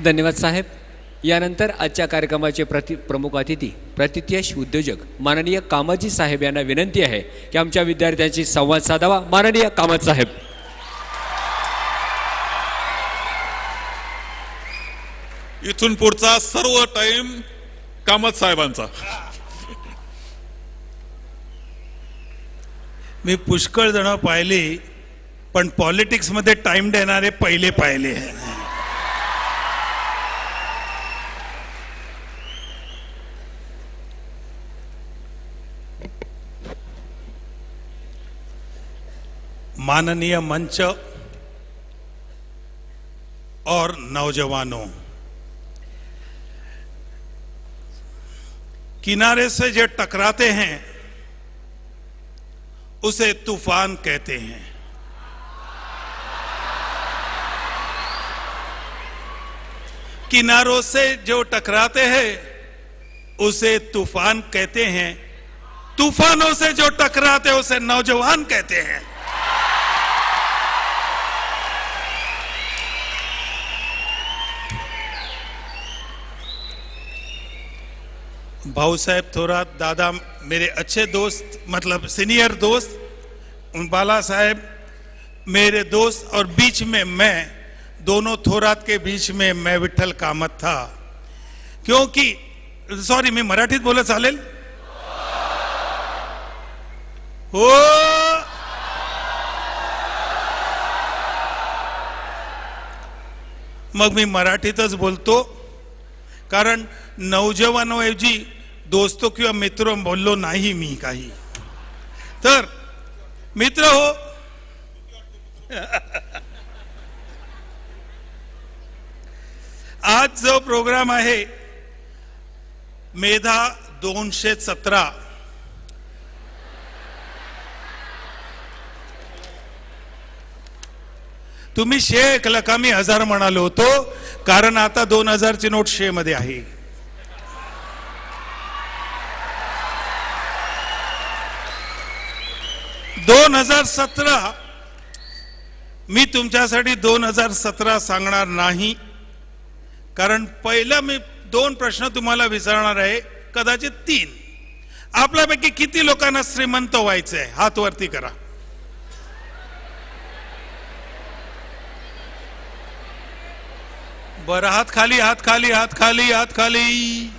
धन्यवाद साहेब. यानंतर आजच्या कार्यक्रमाचे प्रमुख अतिथी प्रतिथयश उद्योजक माननीय कामतजी साहेब यांना विनंती आहे की आमच्या विद्यार्थ्यांशी संवाद साधावा. माननीय कामत साहेब. इथून पुढचा सर्व टाइम कामत साहेबांचा. मी पुष्कळ जण पाहिले, पण पॉलिटिक्स मध्ये टाइम देणारे पहिले पाहिले. माननीय मंच और नौजवानों, किनारे से जो टकराते हैं उसे तूफान कहते हैं. किनारों से जो टकराते हैं उसे तूफान कहते हैं. तूफानों से जो टकराते हैं उसे नौजवान कहते हैं. भाऊ साहब थोरात दादा मेरे अच्छे दोस्त, मतलब सीनियर दोस्त, उन बाला साहब मेरे दोस्त, और बीच में मैं, दोनों थोरात के बीच में मैं विठ्ठल कामत था. क्योंकि सॉरी, मी मराठीत बोलत चालेल हो. मग मी मराठीतच बोलतो, कारण नौजवानांऐवजी दोस्तों किंवा मित्र बोललो नाही मी काही. तर मित्र हो, आज जो प्रोग्राम आहे मेधा 217, तुम्ही 100 ऐकलं का? मी 1000 म्हणालो होतो, कारण आता 2000 ची नोट 100 मध्ये आहे. मी तुमच्यासाठी 2017 सांगणार नाही, कारण पहिला मी 2 प्रश्न तुम्हाला विचारणार आहे, कदाचित 3. आपल्यापैकी किती लोकांना श्रीमंत व्हायचंय? हात वरती करा. बरं, हात खाली, हात खाली, हात खाली, हात खाली.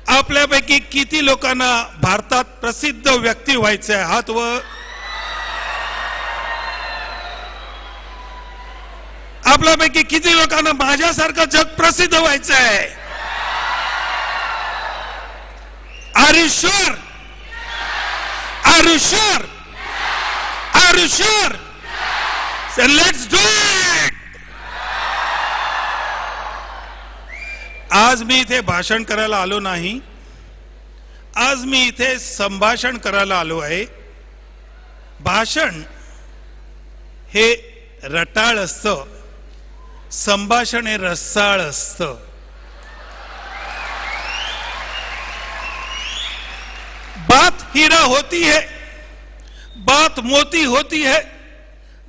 आपल्यापैकी किती लोकांना भारतात प्रसिद्ध व्यक्ती व्हायचे? हात वर. आपल्यापैकी किती लोकांना माझ्यासारखं जग प्रसिद्ध व्हायचं आहे? Are you sure? Are you sure? Are you sure? Let's do it. आज मी इथे भाषण करायला आलो नाही, आज मी इथे संभाषण करायला आलो आहे. भाषण हे रटाळ असतं, संभाषण हे रसाळ असतं. बात हीरा होती है, बात मोती होती है,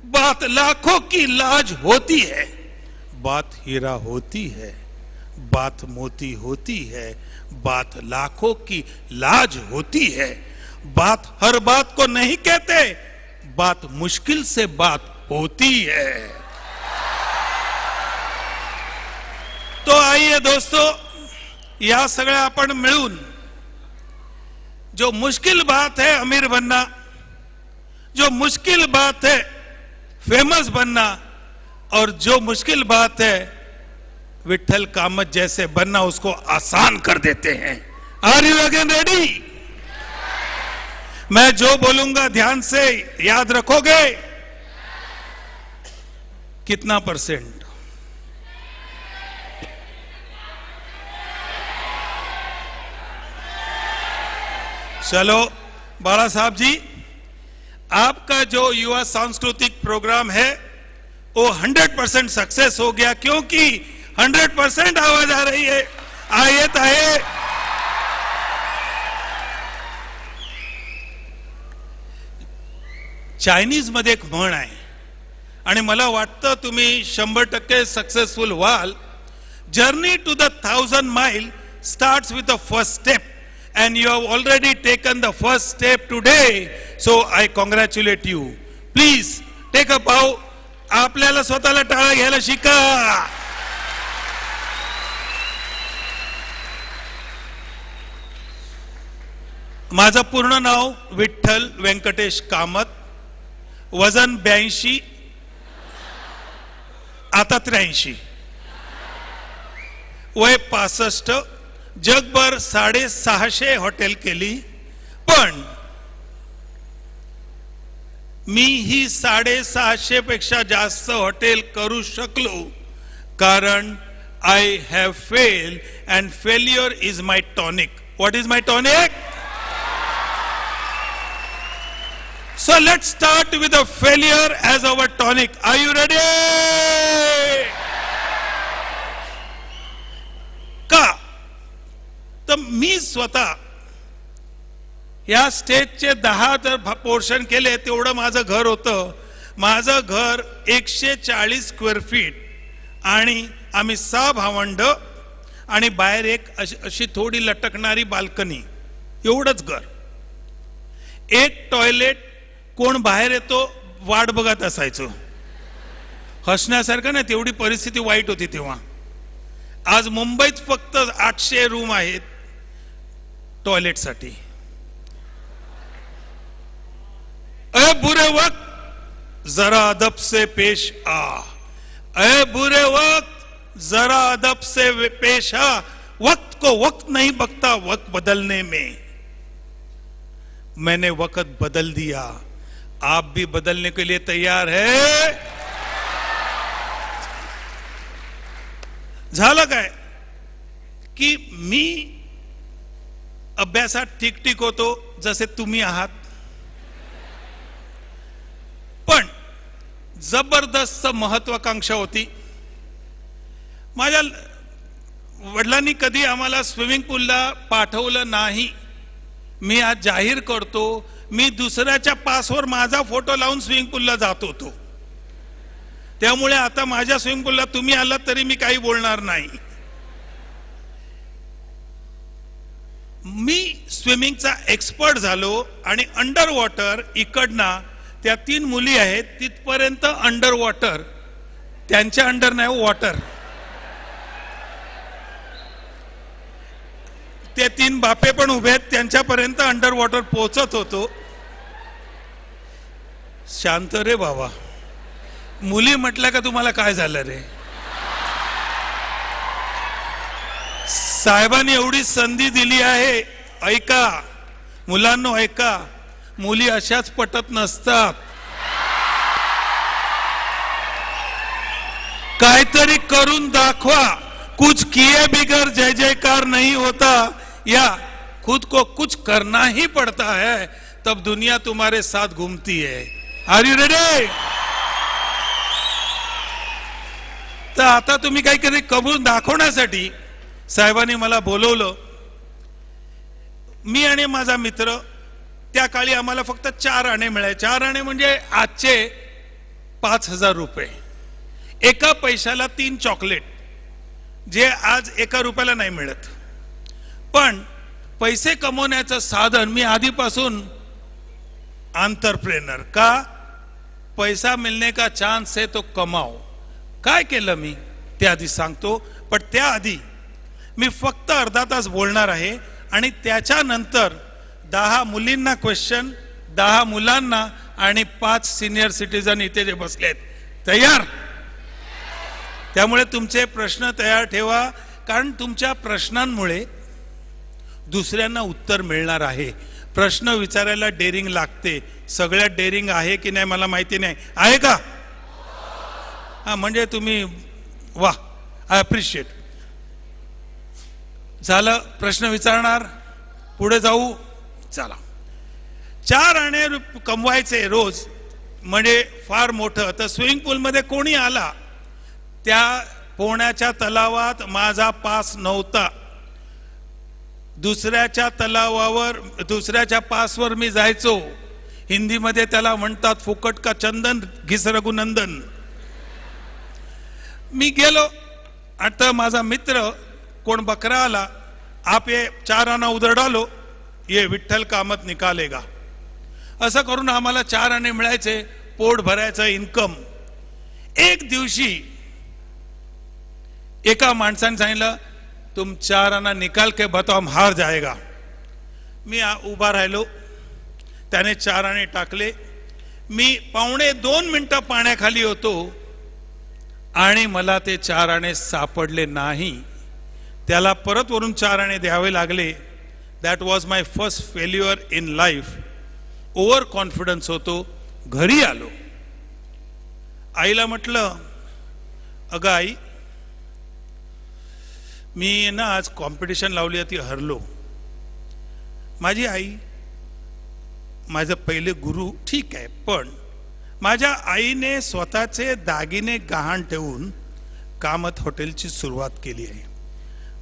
बात लाखों की लाज होती है. बात हीरा होती है, बात मोती होती है, बात लाखों की लाज होती है. बात हर बात को नहीं कहते, बात मुश्किल से बात होती है. तो आइए दोस्तों, या सगळ्या आपण मिळून, जो मुश्किल बात है अमीर बनना, जो मुश्किल बात है फेमस बनना, और जो मुश्किल बात है विठ्ठल कामत जैसे बनना, उसको आसान कर देते हैं. Are you again ready? मैं जो बोलूंगा ध्यान से याद रखोगे? कितना %? चलो बाला साहब जी, आपका जो युवा सांस्कृतिक प्रोग्राम है वो 100% सक्सेस हो गया, क्योंकि 100% आवाज आ रही है. येत आहे. चायनीज मध्ये एक म्हण आहे, आणि मला वाटतं तुम्ही 100% सक्सेसफुल व्हाल. जर्नी टू द 1000 माइल starts with the first step and you have already taken the first step today, so I congratulate you. Please take a bow. आपल्याला स्वतःला टाळा घ्यायला शिका. माझं पूर्ण नाव विठ्ठल व्यंकटेश कामत, वजन 82, आता 83, वय 65, जगभर 650 हॉटेल केली, पण मी ही 650 पेक्षा जास्त हॉटेल करू शकलो कारण I have fail and failure is my tonic. What is my tonic? So let's start with the failure as our tonic. Are you ready? का तर मी स्वतः या स्टेजचे 10 जर पोर्शन केले तेवढं माझं घर होतं. माझं घर 140 स्क्वेअर फीट आणि आम्ही 6 भावंड आणि बाहेर एक अशी थोडी लटकणारी बाल्कनी, एवढंच घर. एक टॉयलेट, कोण बाहेर येतो वाट बघत असायचो. हसण्यासारखं नाही, तेवढी परिस्थिती वाईट होती तेव्हा. आज मुंबईत फक्त 800 रूम आहेत टॉयलेटसाठी. अरे बुरे वक्त जरा अदब से पेश आ, अरे बुरे वक्त जरा अदब से पेश आ. वक्त को वक्त नहीं बकता वक्त बदलने में. मैंने वक्त बदल दिया, आप भी बदलने के लिए तैयार है? झालं काय की मी अभ्यासात ठीक होतो जसे तुम्ही आहात, पण जबरदस्त महत्वाकांक्षा होती. माझ्या वडिलांनी कधी आम्हाला स्विमिंग पूलला पाठवलं नाही. मी आज जाहीर करतो, मी दुसऱ्याच्या पासवर माझा फोटो लावून स्विमिंग पूलला जात होतो. त्यामुळे आता माझ्या स्विमिंग पूलला तुम्ही आलात तरी मी काही बोलणार नाही. मी स्विमिंगचा एक्सपर्ट झालो आणि अंडर वॉटर इकडनं त्या 3 मुली आहेत तिथपर्यंत अंडर वॉटर, त्यांच्या अंडर नाही वॉटर. ते 3 बापे पण उभे आहेत, त्यांच्यापर्यंत अंडर वॉटर पोहोचत होतो. शांत रे बाबा. मुली म्हटल्या का तुम्हाला काय झालं रे? साहेबांनी एवढी संधी दिली आहे, ऐका मुलांनो, ऐका. मुली अशाच पटत नसतात. काहीतरी करून दाखवा. कुछ किए बिगर जय जयकार नहीं होता, या खुद को कुछ करना ही पड़ता है, तब दुनिया तुम्हारे साथ घूमती है. Are you ready? तर आता तुम्ही काहीतरी करून दाखवण्यासाठी साहेबांनी मला बोलवलं. मी आणि माझा मित्र, त्या काळी आम्हाला फक्त 4 आणे मिळाले. 4 आणे म्हणजे आजचे 5000 रुपये. एका पैशाला 3 चॉकलेट, जे आज 1 रुपयाला नाही मिळत. पण पैसे कमवण्याचं साधन मी आधीपासून एंटरप्रेन्योर. का? पैसा मिलने का चांस है तो कमाओ. काय केलं मी ते आधी सांगतो, पण त्याआधी मी फक्त अर्धा तास बोलणार आहे आणि त्याच्यानंतर 10 मुलींना क्वेश्चन, 10 मुलांना आणि 5 सिनियर सिटीजन इथे जे बसले आहेत. तयार? त्यामुळे तुमचे प्रश्न तयार ठेवा, कारण तुमच्या प्रश्नांमुळे दुसऱ्यांना उत्तर मिळणार आहे. प्रश्न विचारायला डेअरिंग लागते. सगळ्यात डेअरिंग आहे की नाही मला माहिती नाही. आहे का? हा, म्हणजे तुम्ही वा, आय अप्रिशिएट. झालं, प्रश्न विचारणार, पुढे जाऊ. चला. 4 आणे कमवायचे रोज म्हणजे फार मोठं. तर स्विमिंग पूलमध्ये कोणी आला, त्या पोहण्याच्या तलावात माझा पास नव्हता. दुसऱ्याच्या तलावावर, दुसऱ्याच्या पासवर मी जायचो. हिंदीमध्ये त्याला म्हणतात फुकट का चंदन घिस रघुनंदन. मी गेलो. आता माझा मित्र कोण बकरा आला, आप ये 4 आना उधर डालो, ये विठ्ठल कामत निकालेगा. असं करून आम्हाला 4 आणे मिळायचे, पोट भरायचं इन्कम. एक दिवशी एका माणसाने सांगितलं, तुम 4 आना निकाल के बताओ हम हार जाएगा. मी उभा राहिलो. त्याने 4 आणे टाकले. मी 1.25 मिनिटं पाण्याखाली होतो आणि मला ते 4 आणे सापडले नाही. त्याला परत वरून 4 आणे द्यावे लागले. That was my first failure in life. Over confidence होतो. घरी आलो. आईला म्हटलं, अगं आई, मी ना आज कॉम्पिटिशन लावली होती, हरलो. माझी आई माझं पहिले गुरु ठीक आहे, पण माझ्या आईने स्वतःचे दागिने गहाण ठेवून कामत हॉटेलची सुरुवात केली आहे.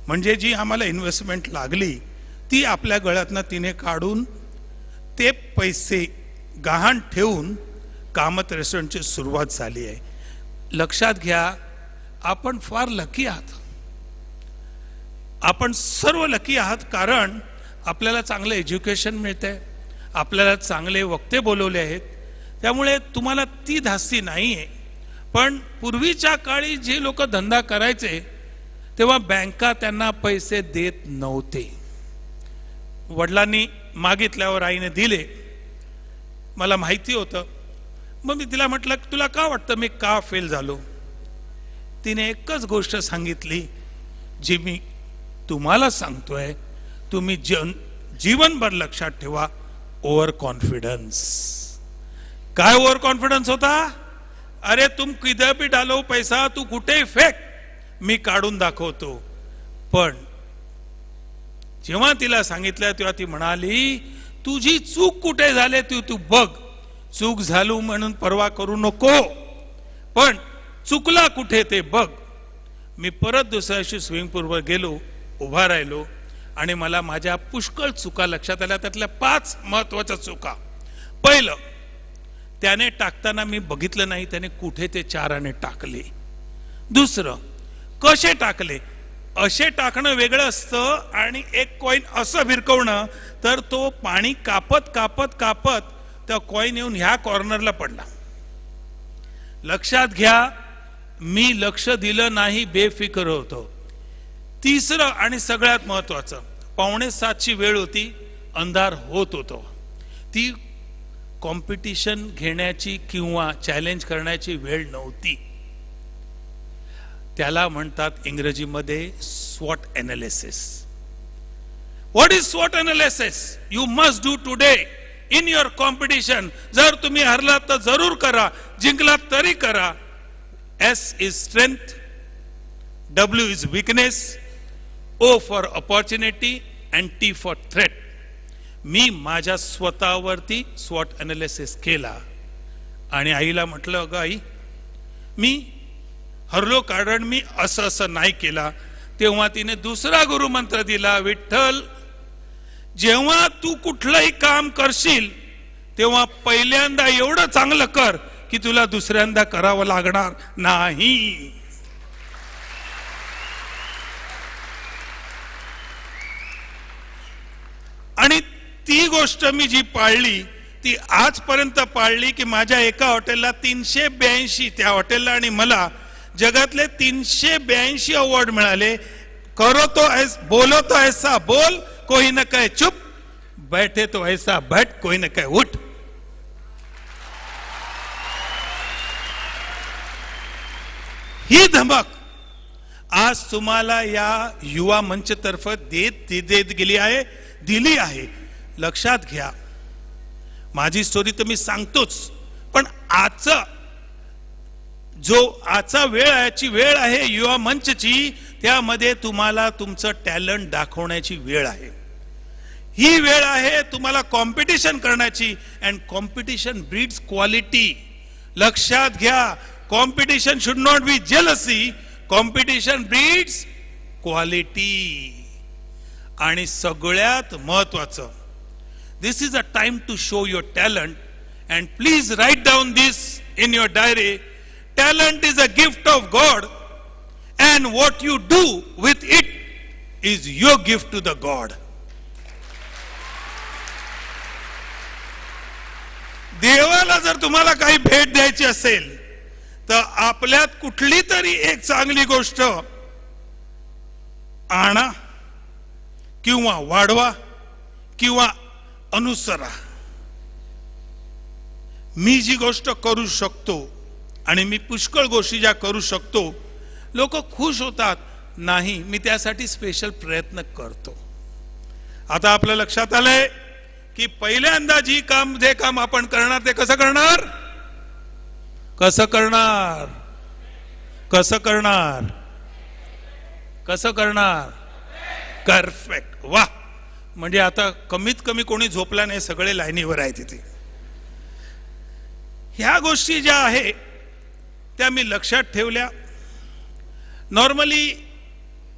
म्हणजे जी आम्हाला इन्व्हेस्टमेंट लागली ती आपल्या गळ्यातनं तिने काढून ते पैसे गहाण ठेवून कामत रेस्टॉरंटची सुरुवात झाली आहे. लक्षात घ्या, आपण फार लकी आहात. आपण सर्व लकी आहात, कारण आपल्याला चांगलं एज्युकेशन मिळतंय, आपल्याला चांगले वक्ते बोलवले आहेत, त्यामुळे तुम्हाला ती धास्ती नाही आहे. पण पूर्वीच्या काळी जे लोक धंदा करायचे तेव्हा बँका त्यांना पैसे देत नव्हते. वडिलांनी मागितल्यावर आईने दिले. मला माहिती होतं. मग मी तिला म्हटलं, तुला का वाटतं मी का फेल झालो? तिने एकच गोष्ट सांगितली, जी मी तुम्हाला सांगतोय, तुम्ही जीवनभर लक्षात ठेवा, ओव्हर कॉन्फिडन्स. काय ओव्हर कॉन्फिडन्स होता? अरे तुम किधर भी डालो पैसा, तू कुठे फेक, मी काढून दाखवतो. पण जेव्हा तिला सांगितलं तेव्हा ती म्हणाली, तुझी चूक कुठे झाली तू बघ. चूक झाली म्हणून परवा करू नको, पण चुकला कुठे ते बघ. मी परत दुसऱ्या दिवशी स्विमिंग पूलवर गेलो, उभा राहिलो आणि मला माझ्या पुष्कळ चुका लक्षात आल्या. त्यातल्या 5 महत्वाच्या चुका. पहिलं, त्याने टाकताना मी बघितलं नाही त्याने कुठे ते 4 आणे टाकले. दुसरं, कसे टाकले. असे टाकणं वेगळं असतं आणि एक कॉईन असं भिरकवणं, तर तो पाणी कापत कापत कापत त्या कॉईन येऊन ह्या कॉर्नरला पडला. लक्षात घ्या, मी लक्ष दिलं नाही, बेफिकर होतो. तिसरं आणि सगळ्यात महत्वाचं, 6:45ची वेळ होती, अंधार होत होतो. ती कॉम्पिटिशन घेण्याची किंवा चॅलेंज करण्याची वेळ नव्हती. त्याला म्हणतात इंग्रजीमध्ये स्वॉट एनालिसिस. व्हॉट इज स्वॉट analysis? You must do today in your competition. जर तुम्ही हरलात तर जरूर करा, जिंकलात तरी करा. S is strength, W is weakness, O for opportunity and T for threat. मी माझ्या स्वतःवरती स्वॉट एनालिसिस केला आणि आईला म्हटलं, अगं आई, मी हरलो कारण मी असं असं नाही केला. तेव्हा तिने दुसरा गुरुमंत्र दिला, विठ्ठल, जेव्हा तू कुठलंही काम करशील तेव्हा पहिल्यांदा एवढं चांगलं कर की तुला दुसऱ्यांदा करावं लागणार नाही. आणि ती गोष्ट मी जी पाळली ती आजपर्यंत पाळली की माझ्या एका हॉटेलला 382, त्या हॉटेलला आणि मला जगातले 382 अवॉर्ड मिळाले. करो तो बोलो तो ऐसा बोल, कोई न कहे चुप, बैठे तो ऐसा बैठ, कोई न कहे उठ. ही धमक आज तुम्हाला या युवा मंच तर्फे देत गेली आहे, दिली आहे. लक्षात घ्या, माझी स्टोरी तर मी सांगतोच, पण आजचा वेळ आहे युवा मंचची, त्यामध्ये तुम्हाला तुमचं टॅलेंट दाखवण्याची वेळ आहे. ही वेळ आहे तुम्हाला कॉम्पिटिशन करण्याची. And competition breeds quality. लक्षात घ्या, competition should not be jealousy, competition breeds quality. आणि सगळ्यात महत्वाचं, this is a time to show your talent, And please write down this in your diary. Talent is a gift of God, and what you do with it is your gift to the God. देवाला जर तुम्हाला काही भेट द्यायची असेल तर आपल्यात कुठली तरी एक चांगली गोष्ट आणा किंवा वाढवा किंवा अनुसरा. मी जी गोष्ट करू शकतो आणि मी पुष्कळ गोष्टी ज्या करू शकतो, लोक खुश होतात नाही, मी त्यासाठी स्पेशल प्रयत्न करतो. आता आपल्या लक्षात आलंय की पहिल्यांदा जे काम आपण करणार ते कसं करणार, कसं करणार, कसं करणार, कसं करणार. परफेक्ट, वा. म्हणजे आता कमीत कमी कोणी झोपला नाही, सगळे लाईनीवर आहे तिथे. ह्या गोष्टी ज्या आहे त्या मी लक्षात ठेवल्या. नॉर्मली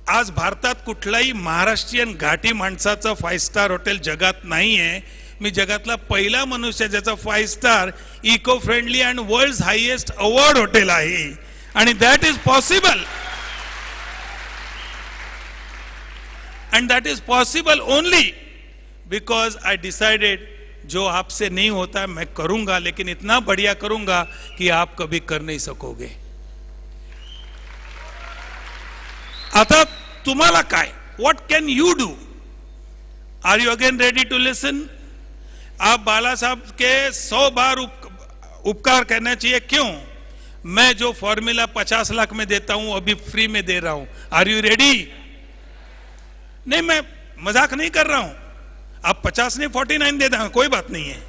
आज भारतात कुठलाही महाराष्ट्रीयन घाटी माणसाचं 5 स्टार हॉटेल जगात नाहीये. मी जगातला पहिला मनुष्य ज्याचा 5 star eco friendly and world highest award hotel आहे. आणि that is possible, and that is possible only because I decided जो आपसे नहीं होता मैं करूंगा, लेकिन इतना बढ़िया करूंगा कि आप कभी कर नहीं सकोगे. आता तुम्हाला काय, what can you do? Are you again ready to listen? आप बाला साहब के 100 बार उपकार कहना चाहिए. क्यों? मैं जो फॉर्मूला 50 लाख में देता हूं अभी फ्री में दे रहा हूं. R you ready? नहीं, मैं मजाक नहीं कर रहा हूं. आप 50 नहीं 49 दे दो, कोई बात नहीं है.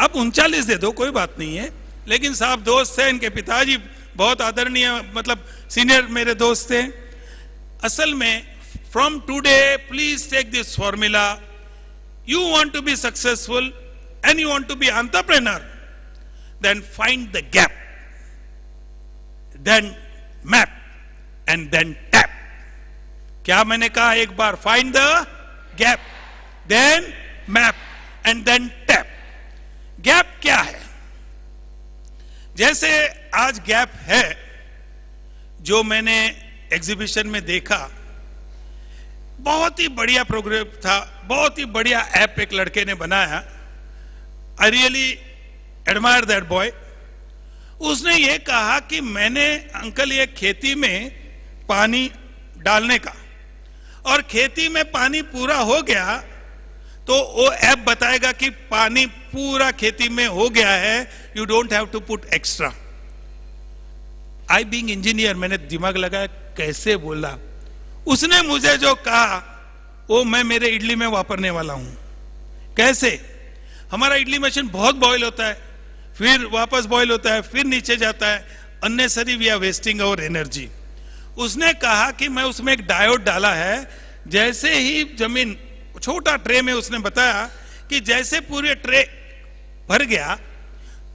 आप 39 दे दो, कोई बात नहीं है. लेकिन साहब दोस्त है, इनके पिताजी बहुत आदरणीय, मतलब सीनियर मेरे दोस्त थे. असल में from today please take this formula. You want to be successful and you want to be entrepreneur, then find the gap, then map and then tap. क्या मैंने कहा एक बार? Find the gap, then map and then tap. Gap क्या है? जैसे आज gap है जो मैंने एग्जीबिशन में देखा, बहुत ही बढ़िया प्रोग्राम था, बहुत ही बढ़िया ऐप एक लड़के ने बनाया. I really admire that boy. उसने ये कहा कि मैंने अंकल ये खेती में पानी डालने का, और खेती में पानी पूरा हो गया तो वो ऐप बताएगा कि पानी पूरा खेती में हो गया है, you don't have to put extra. I being engineer मैंने दिमाग लगाया कैसे बोला. उसने मुझे जो कहा वो मैं मेरे इडली में वापरने वाला हूं. कैसे? हमारा इडली मशीन बहुत बॉयल होता है, फिर वापस बॉयल होता है, फिर नीचे जाता है. Unnecessary we are wasting our energy. उसने कहा कि मैं उसमें एक डायोड डाला है. जैसे ही जमीन छोटा ट्रे में, उसने बताया कि जैसे पूरे ट्रे भर गया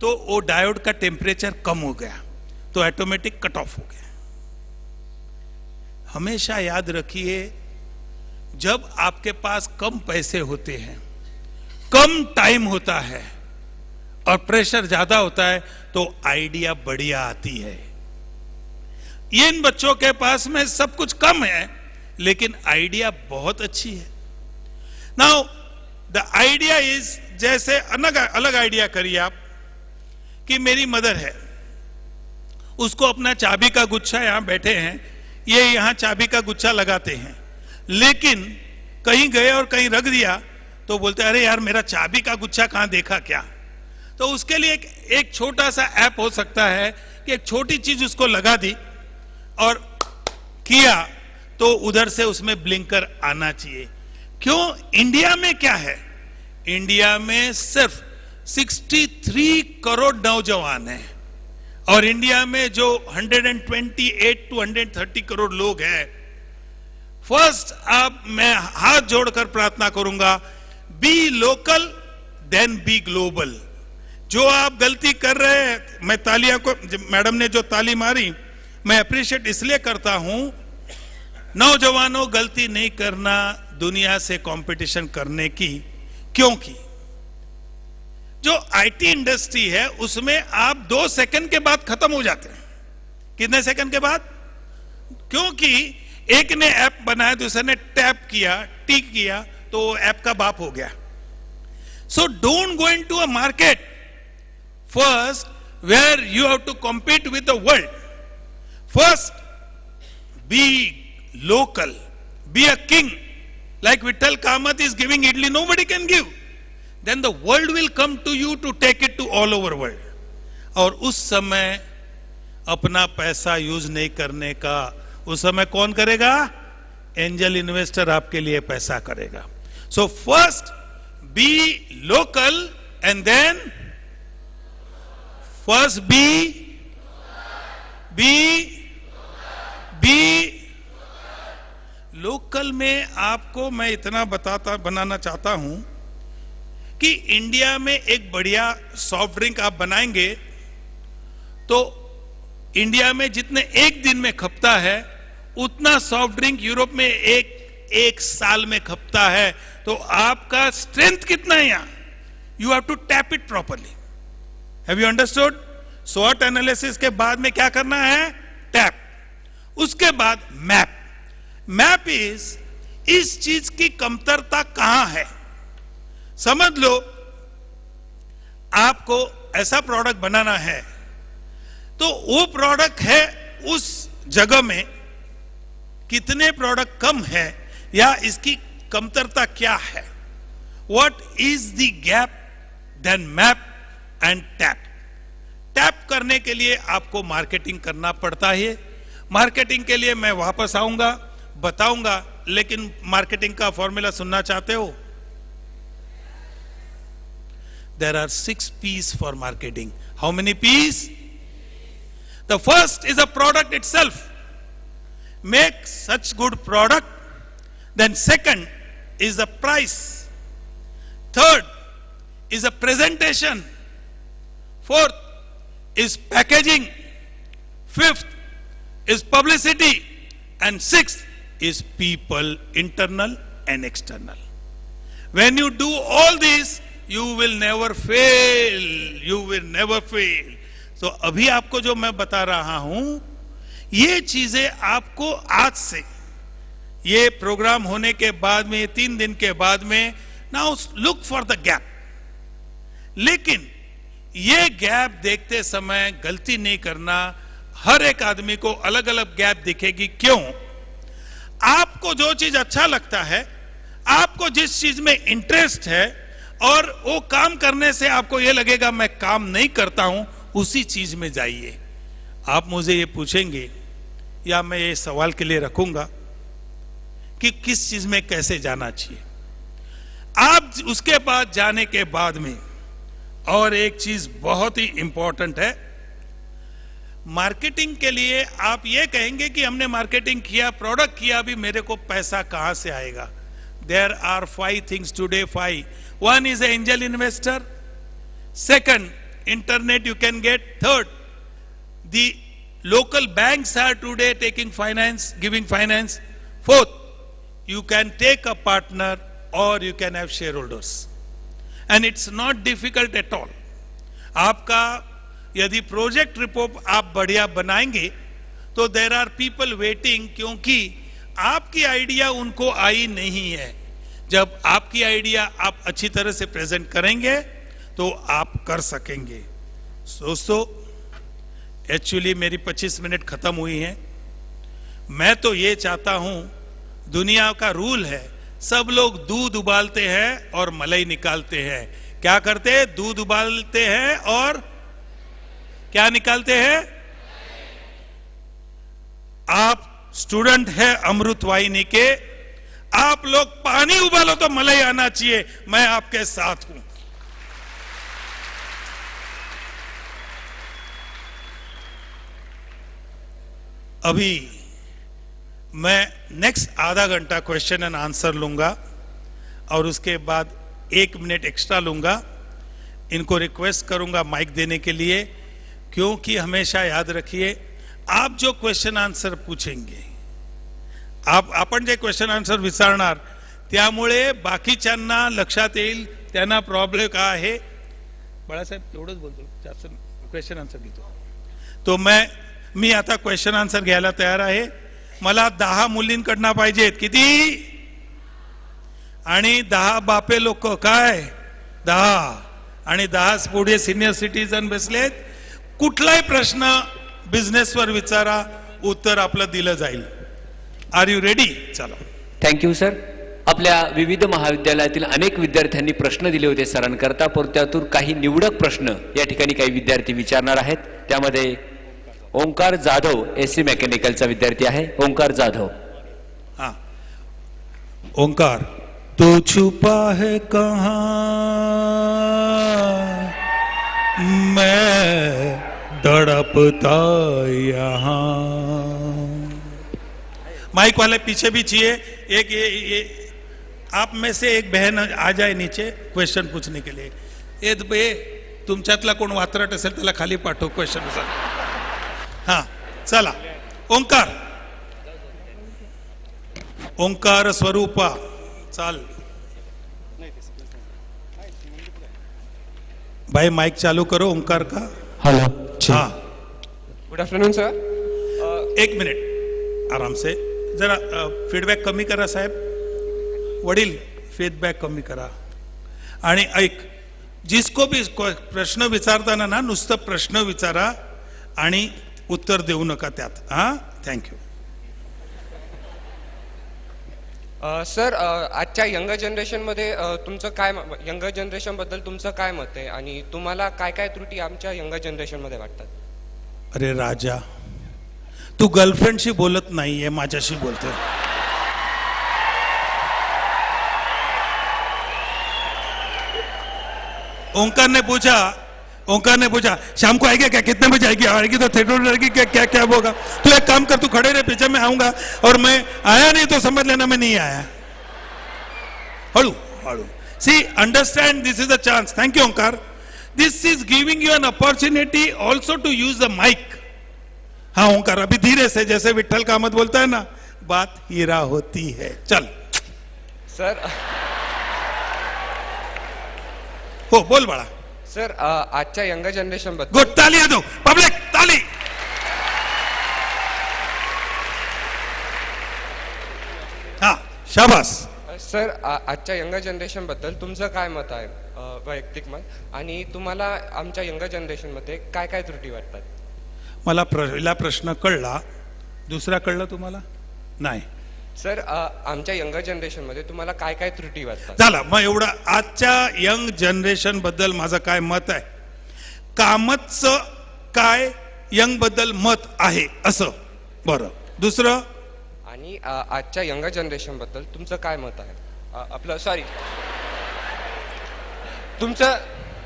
तो वो डायोड का टेम्परेचर कम हो गया, तो ऑटोमेटिक कट ऑफ हो गया. हमेशा याद रखिए, जब आपके पास कम पैसे होते हैं, कम टाइम होता है और प्रेशर ज्यादा होता है, तो आइडिया बढ़िया आती है. इन बच्चों के पास में सब कुछ कम है लेकिन आइडिया बहुत अच्छी है. नाउ द आइडिया इज, जैसे अलग आइडिया करिए आप कि मेरी मदर है, उसको अपना चाबी का गुच्छा, यहां बैठे हैं ये, यहां चाबी का गुच्छा लगाते हैं, लेकिन कहीं गए और कहीं रख दिया तो बोलते अरे यार मेरा चाबी का गुच्छा कहां देखा क्या. तो उसके लिए एक छोटा सा ऐप हो सकता है कि एक छोटी चीज उसको लगा दी और किया तो उधर से उसमें ब्लिंकर आना चाहिए. क्यों? इंडिया में क्या है? इंडिया में सिर्फ 63 करोड़ नौजवान हैं, और इंडिया में जो 128 to 130 करोड़ लोग हैं. फर्स्ट अब मैं हाथ जोड़कर प्रार्थना करूंगा, बी लोकल देन बी ग्लोबल. जो आप गलती कर रहे हैं, मैं तालियां को, मैडम ने जो ताली मारी मैं अप्रिशिएट इसलिए करता हूं. नौजवानों, गलती नहीं करना दुनिया से कंपटीशन करने की, क्योंकि जो आईटी इंडस्ट्री है उसमें आप 2 सेकंड के बाद खत्म हो जाते हैं। कितने सेकंड के बाद? क्योंकि एक ने ऐप बनाया, दूसरे ने टैप किया, टिक किया, तो ऐप का बाप हो गया। So don't go into a market first where you have to compete with the world. First be local, be a king, like Vittal Kamath is giving idli, nobody can give. Then the world will come to you to take it to all over world. और उस समय अपना पैसा use नहीं करने का, उस समय कौन करेगा? Angel investor आपके लिए पैसा करेगा। So first be local end then first be local में आपको मैं इतना बनाना चाहता हूं कि इंडिया में एक बढ़िया सॉफ्ट ड्रिंक आप बनाएंगे तो इंडिया में जितने एक दिन में खपता है उतना सॉफ्ट ड्रिंक यूरोप में एक साल में खपता है। तो आपका स्ट्रेंथ कितना है यहां? You have to tap it properly. Have you understood? स्वॉट एनालिसिस के बाद में क्या करना है? टैप। उसके बाद मैप। मैप इस चीज की कमतरता कहां है। समझ लो आपको ऐसा प्रोडक्ट बनाना है तो वो प्रोडक्ट है उस जगह में कितने प्रोडक्ट कम है या इसकी कमतरता क्या है। What is the gap? Then map and tap. Tap करने के लिए आपको मार्केटिंग करना पड़ता है। मार्केटिंग के लिए मैं वापस आऊंगा, बताऊंगा, लेकिन मार्केटिंग का फॉर्मूला सुनना चाहते हो? There are 6 P's for marketing. How many P's? The first is the product itself. Make such good product. Then second is the price. Third is the presentation. Fourth is packaging. Fifth is publicity. And sixth is people, internal and external. When you do all this, you will never fail. You will never fail. So अभी आपको जो मैं बता रहा हूं ये चीजें आपको आज से, ये प्रोग्राम होने के बाद में, 3 दिन के बाद में, now look for the gap. लेकिन ये गैप देखते समय गलती नहीं करना। हर एक आदमी को अलग अलग गैप दिखेगी। क्यों? आपको जो चीज अच्छा लगता है, आपको जिस चीज में इंटरेस्ट है और वो काम करने से आपको ये लगेगा मैं काम नहीं करता हूं, उसी चीज में जाइए। आप मुझे ये पूछेंगे या मैं ये सवाल के लिए रखूंगा कि किस चीज में कैसे जाना चाहिए। आप उसके बाद जाने के बाद में और एक चीज बहुत ही इंपॉर्टेंट है, मार्केटिंग के लिए आप ये कहेंगे कि हमने मार्केटिंग किया, प्रोडक्ट किया, अभी मेरे को पैसा कहां से आएगा। There are 5 things today. 5 One is an angel investor. Second, internet you can get. Third, the local banks are today taking finance, giving finance. Fourth, you can take a partner or you can have shareholders. And it's not difficult at all. आपका यदि project report आप बढ़िया बनाएंगे तो there R people waiting, क्योंकि आपकी idea उनको आई नहीं है। जब आपकी आइडिया आप अच्छी तरह से प्रेजेंट करेंगे तो आप कर सकेंगे। दोस्तों, एक्चुअली मेरी 25 मिनट खत्म हुई हैं। मैं तो ये चाहता हूं, दुनिया का रूल है, सब लोग दूध उबालते हैं और मलाई निकालते हैं। क्या करते हैं? दूध उबालते हैं और क्या निकालते हैं? आप स्टूडेंट है अमृत वाहिनी के, आप लोग पानी उबालो तो मलाई आना चाहिए। मैं आपके साथ हूं। अभी मैं नेक्स्ट आधा घंटा क्वेश्चन एंड आंसर लूंगा और उसके बाद 1 मिनट एक्स्ट्रा लूंगा। इनको रिक्वेस्ट करूंगा माइक देने के लिए, क्योंकि हमेशा याद रखिए, आप जो क्वेश्चन आंसर पूछेंगे, आपण जे क्वेश्चन आन्सर विचारणार त्यामुळे बाकीच्यांना लक्षात येईल त्यांना प्रॉब्लेम काय आहे बाळासाहेब एवढंच बोलतो, जास्त क्वेश्चन आन्सर घेतो. तो मी आता क्वेश्चन आन्सर घ्यायला तयार आहे. मला 10 मुलींकडनं पाहिजेत. किती? आणि 10 बापे लोक, काय 10 आणि 10 पुढे सिनियर सिटीजन बसलेत. कुठलाही प्रश्न बिझनेसवर विचारा, उत्तर आपलं दिलं जाईल. Are you ready? चला. Thank you sir. आपल्या विविध महाविद्यालयातील अनेक विद्यार्थ्यांनी प्रश्न दिले होते सरांकरता, पण त्यातून काही निवडक प्रश्न या ठिकाणी काही विद्यार्थी विचारणार आहेत. त्यामध्ये ओंकार जाधव एससी मेकॅनिकलचा विद्यार्थी आहे. ओंकार जाधव. हाँ, ओंकार. तू छुपा है कहाँ, मैं तड़पता यहाँ. माइक वाले पीछे भी चाहिए. एक ये आप में से एक बहन आ जाए नीचे क्वेश्चन पूछने के लिए. ये तुमच्यातला कोण वात्रट असेल त्याला खाली पाठव क्वेश्चन. हाँ चला. ओंकार. ओंकार स्वरूपा. चाल भाई, माइक चालू करो ओंकार का. हेलो. हाँ, गुड आफ्टरनून सर. एक मिनिट आराम से. जरा फीडबॅक कमी करा साहेब. वडील फीडबॅक कमी करा. आणि ऐक, जिसको भी प्रश्न विचारताना ना नुसतं प्रश्न विचारा आणि उत्तर देऊ नका त्यात. हा, थँक्यू. सर, आजच्या यंग जनरेशनमध्ये तुमचं काय, यंग जनरेशनबद्दल तुमचं काय मत आहे आणि तुम्हाला काय काय त्रुटी आमच्या यंग जनरेशनमध्ये वाटतात? अरे राजा, तू गर्लफ्रेंडशी बोलत नाहीये, माझ्याशी बोलतोय. ओंकार ने पूछा शाम को आएगी क्या, कितने बजे आएगी तो थिएटर रहेगी क्या, क्या क्या होगा. तू एक काम कर, तू खड़े रहे पीछे, मैं आऊंगा. और मैं आया नहीं तो समझ लेना मैं नहीं आया. हळू हळू. See, understand, this is a chance. Thank you Omkar. This is giving you an opportunity also to use the mic. हाँ ओंकार, अभी धीरे से, जैसे विठल कामत बोलता है ना, बात हीरा होती है. चल. सर, हो बोल बाळा. सर, आजच्या यंग जनरेशनबद्दल. गुड. ताली दो पब्लिक, ताली. हाँ शाबास. सर, आजच्या यंग जनरेशनबद्दल तुमचं काय मत आहे, वैयक्तिक मत, आणि तुम्हाला आमच्या यंग जनरेशनमध्ये काय काय त्रुटी वाटतात? मला पहिला प्रश्न कळला, दुसरा कळला तुम्हाला नाही? सर, आमच्या यंग जनरेशनमध्ये तुम्हाला काय काय त्रुटी वाटतात? झाला मग एवढा. आजच्या यंग जनरेशन बद्दल माझं काय मत आहे, कामतचं काय यंग बद्दल मत आहे असं. बरं, दुसरं. आणि आजच्या यंग जनरेशन बद्दल तुमचं काय मत आहे? आपलं सॉरी,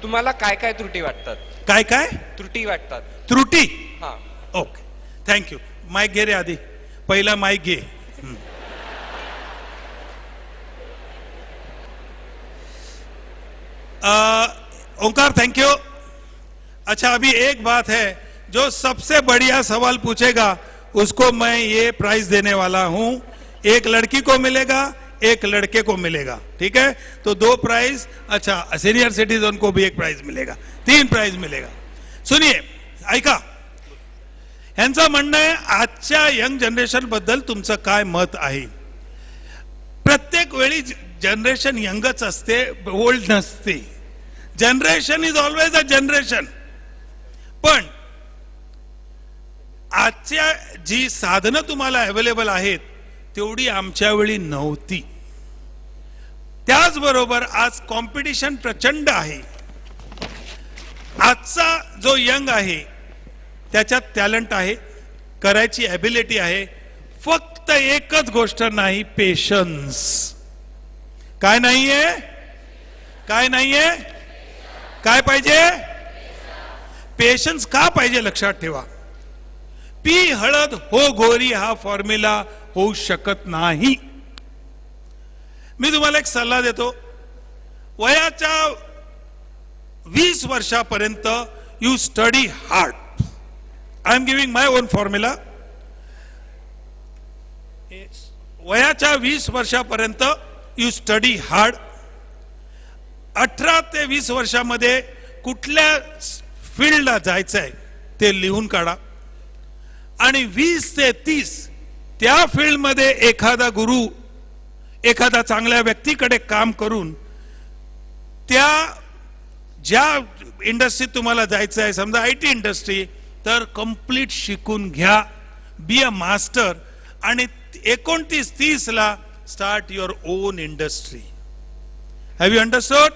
तुम्हाला काय काय त्रुटी वाटतात? काय काय त्रुटी वाटतात? त्रुटी. हा, ओके, थँक्यू. माईक घे रे आधी, पहिला माईक घे. Omkar thank you. अच्छा, अभी एक बात है, जो सबसे बढ़िया सवाल पूछेगा उसको मैं ये प्राइज देने वाला हूं. एक लड़की को मिलेगा, एक लड़के को मिलेगा. ठीक है, तो 2 प्राइज. अच्छा, सीनियर सिटीजन को भी 1 प्राइज मिलेगा. 3 प्राइज मिलेगा. सुनिए, ऐका, यांचं म्हणणं आहे आजच्या यंग जनरेशन बद्दल तुमचं काय मत आहे. प्रत्येक वेळी जनरेशन यंगच असते, ओल्ड नसते. Generation is always a generation. पण आजच्या जी साधनं तुम्हाला अवेलेबल आहेत तेवढी आमच्या वेळी नव्हती. त्याचबरोबर आज कॉम्पिटिशन प्रचंड आहे. आजचा जो यंग आहे त्याच्यात टॅलेंट आहे, करायची ॲबिलिटी आहे. फक्त एकच गोष्ट नाही, पेशन्स. काय नाहीये? काय नाहीये? काय पाहिजे? पेशन्स. का पाहिजे लक्षात ठेवा. पी हळद हो गोरी हा फॉर्म्युला होऊ शकत नाही. मी तुम्हाला एक सल्ला देतो. वयाच्या 20 वर्षापर्यंत you study hard. I am giving my on formula. वयाच्या 20 वर्षापर्यंत यू स्टडी हार्ड. 18 ते 20 वर्षामध्ये कुठल्या फील्डला जायचंय ते लिहून काढा आणि 20 ते 30 त्या फील्डमध्ये एखादा गुरु एखादा चांगल्या व्यक्तीकडे काम करून त्या ज्या इंडस्ट्रीत तुम्हाला जायचं आहे, समजा IT इंडस्ट्री, तर कंप्लीट शिकून घ्या, बी अ मास्टर, आणि 29-30 ला start your on industry. Have you understood?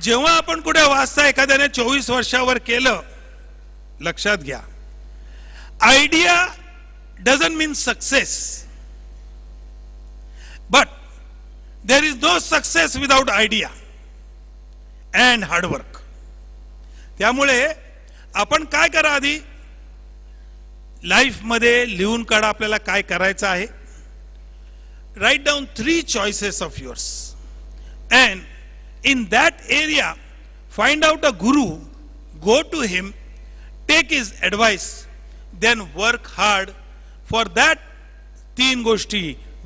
जेव्हा आपण कुठे वाचता एखाद्याने 24 वर्षावर केलं, लक्षात घ्या, idea doesn't mean success, but there is no success without idea and hard work. त्यामुळे आपण काय करा, आधी लाईफ मध्ये लिहून काढा आपल्याला काय करायचं आहे. Write down 3 choices of yours and in that area find out a guru, go to him, take his advice, then work hard for that. 3 गोष्टी: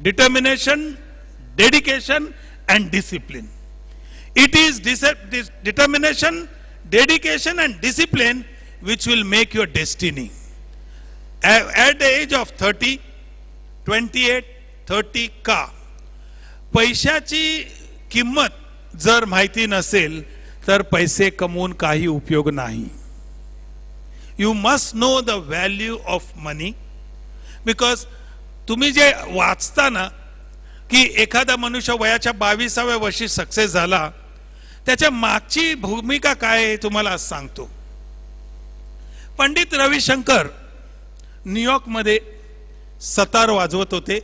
determination, dedication and discipline. It is determination, dedication and discipline which will make your destiny. At the age of 30, 28, 30 का पैशाची किंमत जर माहिती नसेल तर पैसे कमवून काही उपयोग नाही. You must know the value of money, because तुम्ही जे वाचता ना की एखादा मनुष्य वयाच्या 22व्या वर्षी सक्सेस झाला, त्याच्या मागची भूमिका काय आहे तुम्हाला आज सांगतो. पंडित रविशंकर न्यूयॉर्क मध्ये सतार वाजवत होते.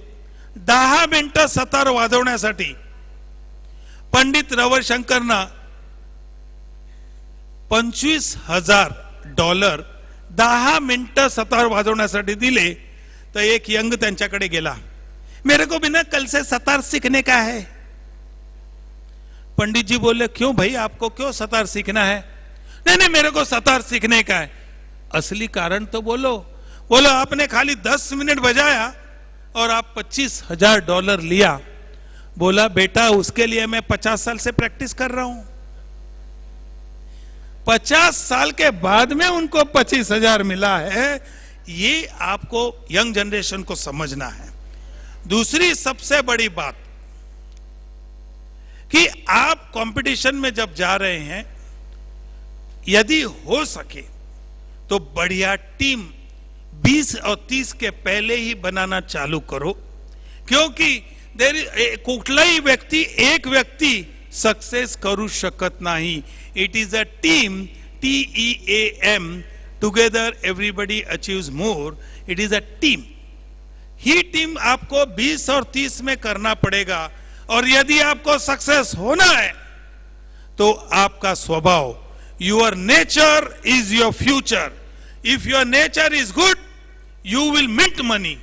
10 मिनिटं सतार वाजवण्यासाठी पंडित रविशंकरना $25,000 10 मिनिटं सतार वाजवण्यासाठी दिले. तर एक यंग त्यांच्याकडे गेला, मेरे को बिना कल से सतार सीखने का है. पंडित जी बोले, क्यों भाई, आपको क्यों सतार सीखना है? नहीं नहीं, मेरे को सतार सीखने का है. असली कारण तो बोलो. बोलो, आपने खाली 10 मिनट बजाया और आप $25,000 लिया. बोला, बेटा उसके लिए मैं 50 साल से प्रैक्टिस कर रहा हूं. 50 साल के बाद में उनको 25,000 मिला है. ये आपको यंग जनरेशन को समझना है. दूसरी सबसे बड़ी बात कि आप कंपटीशन में जब जा रहे हैं, यदि हो सके तो बढ़िया टीम 20 और 30 के पहले ही बनाना चालू करो, क्योंकि कुठलाही व्यक्ती एक व्यक्ती सक्सेस करू शकत नाही. It is a team, TEAM, together everybody achieves more. It is a team. He team आपको 20 और 30 में करना पड़ेगा. और यदि आपको सक्सेस होना है तो आपका स्वभाव, your nature is your future. If your nature is good, you will mint money.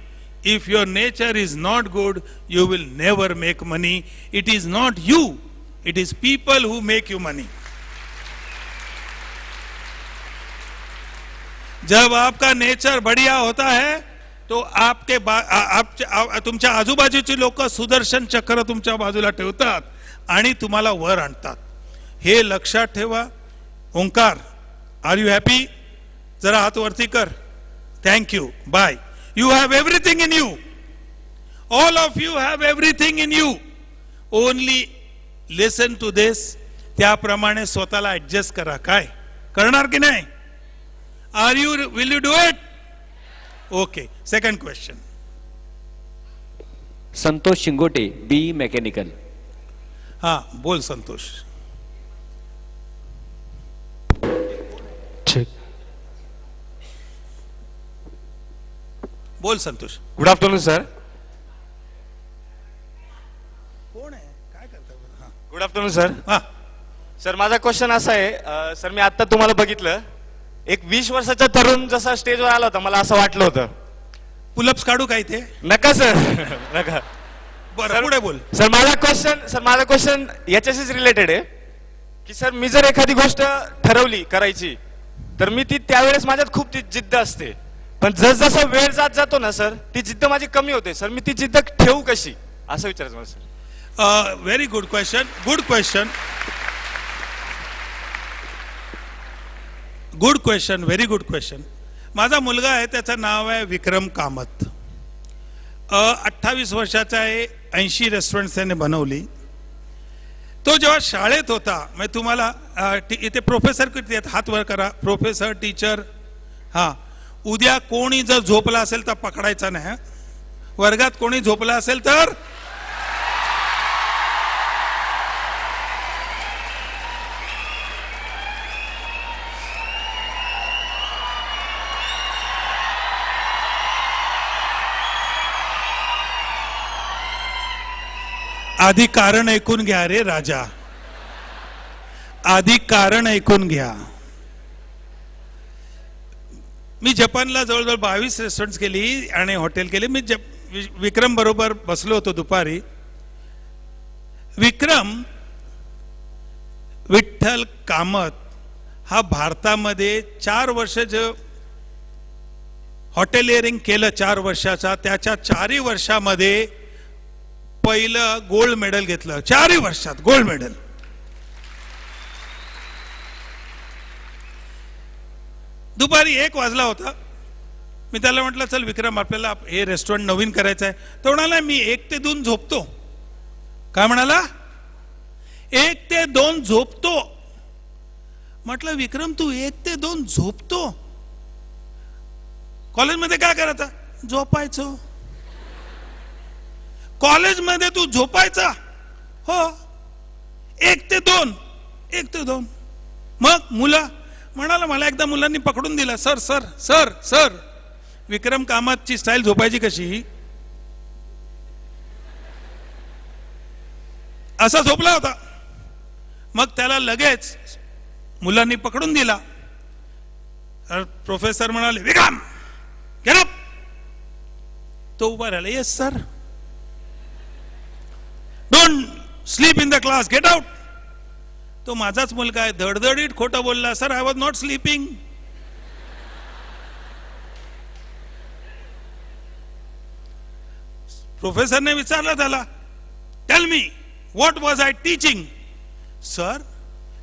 If your nature is not good, you will never make money. It is not you, it is people who make you money. जब आपका nature बढ़िया होता है तो आपके तुमच्या आजूबाजूची लोक सुदर्शन चक्र तुमच्या बाजूला ठेवतात आणि तुम्हाला वर आणतात. हे लक्षात ठेवा. Omkar, are you happy? जरा हात वरती कर. Thank you. Bye. You have everything in you. All of you have everything in you. Only listen to this. त्याप्रमाणे स्वतःला ऍडजस्ट करा. काय करणार की नाही? Will you do it? Okay. Second question. Santosh Shingote, BE mechanical. हा, बोल संतोष. बोल संतोष. Good afternoon sir. कोण आहे? काय करता? Good afternoon sir. हा, सर माझा क्वेश्चन असा आहे, सर मी आता तुम्हाला बघितलं, एक 20 वर्षाचा तरुण जसा स्टेजवर आला होता, मला असं वाटलं होतं. पुलप्स काढू काय ते? नका सर, नका. बरं, पुढे बोल. सर माझा क्वेश्चन याच्याशीच रिलेटेड आहे की सर मी जर एखादी गोष्ट ठरवली करायची तर मी ती त्यावेळेस माझ्यात खूप जिद्द असते, पण जसजसा वेळ जात जातो ना सर, ती जिद्द माझी कमी होते. सर मी ती जिद्द ठेवू कशी, असं विचारायचं मला sir. Very good question. Good question. Good question. Very good question. माझा मुलगा आहे, त्याचं नाव आहे विक्रम कामत. 28 वर्षाचा आहे. 80 रेस्टॉरंट त्याने बनवली. तो जेव्हा शाळेत होता, म्हणजे तुम्हाला इथे प्रोफेसर किती आहेत, हात वर करा. Professor, teacher. हा, उद्या कोणी जर झोपला असेल तर पकडायचा नाही. वर्गात कोणी झोपला असेल तर आधी कारण ऐकून घ्या रे राजा. आधी कारण ऐकून घ्या. मी जपानला जवळजवळ 22 रेस्टॉरंट केली आणि हॉटेल केली. मी विक्रम बरोबर बसलो होतो दुपारी. विक्रम विठ्ठल कामत हा भारतामध्ये 4 वर्ष जो हॉटेलियरिंग केलं 4 वर्षाचा, त्याच्या 4 वर्षामध्ये पहिलं गोल्ड मेडल घेतलं. 4 वर्षात गोल्ड मेडल. दुपारी 1 वाजला होता. मी त्याला म्हटलं, चल विक्रम, आपल्याला हे रेस्टॉरंट नवीन करायचं आहे. तो म्हणाला, मी 1 ते 2 झोपतो. काय म्हणाला? 1 ते 2 झोपतो. म्हटलं, विक्रम तू 1 ते 2 झोपतो? कॉलेजमध्ये काय करायचं? झोपायचो. कॉलेजमध्ये तू झोपायचा? हो. 1 ते 2. 1 ते 2. मग मुलं? म्हणाला, मला एकदा मुलांनी पकडून दिला. सर सर सर सर, विक्रम कामतची स्टाईल झोपायची कशी? असा झोपला होता. मग त्याला लगेच मुलांनी पकडून दिला. प्रोफेसर म्हणाले, विक्रम गेट अप. तो उभा राहिला. Yes sir. Don't sleep in the class, get out. तो माझाच मुलगा आहे, धडधडीत खोटं बोलला. Sir, I was not sleeping. प्रोफेसरने विचारलं त्याला, tell me what was I teaching? Sir,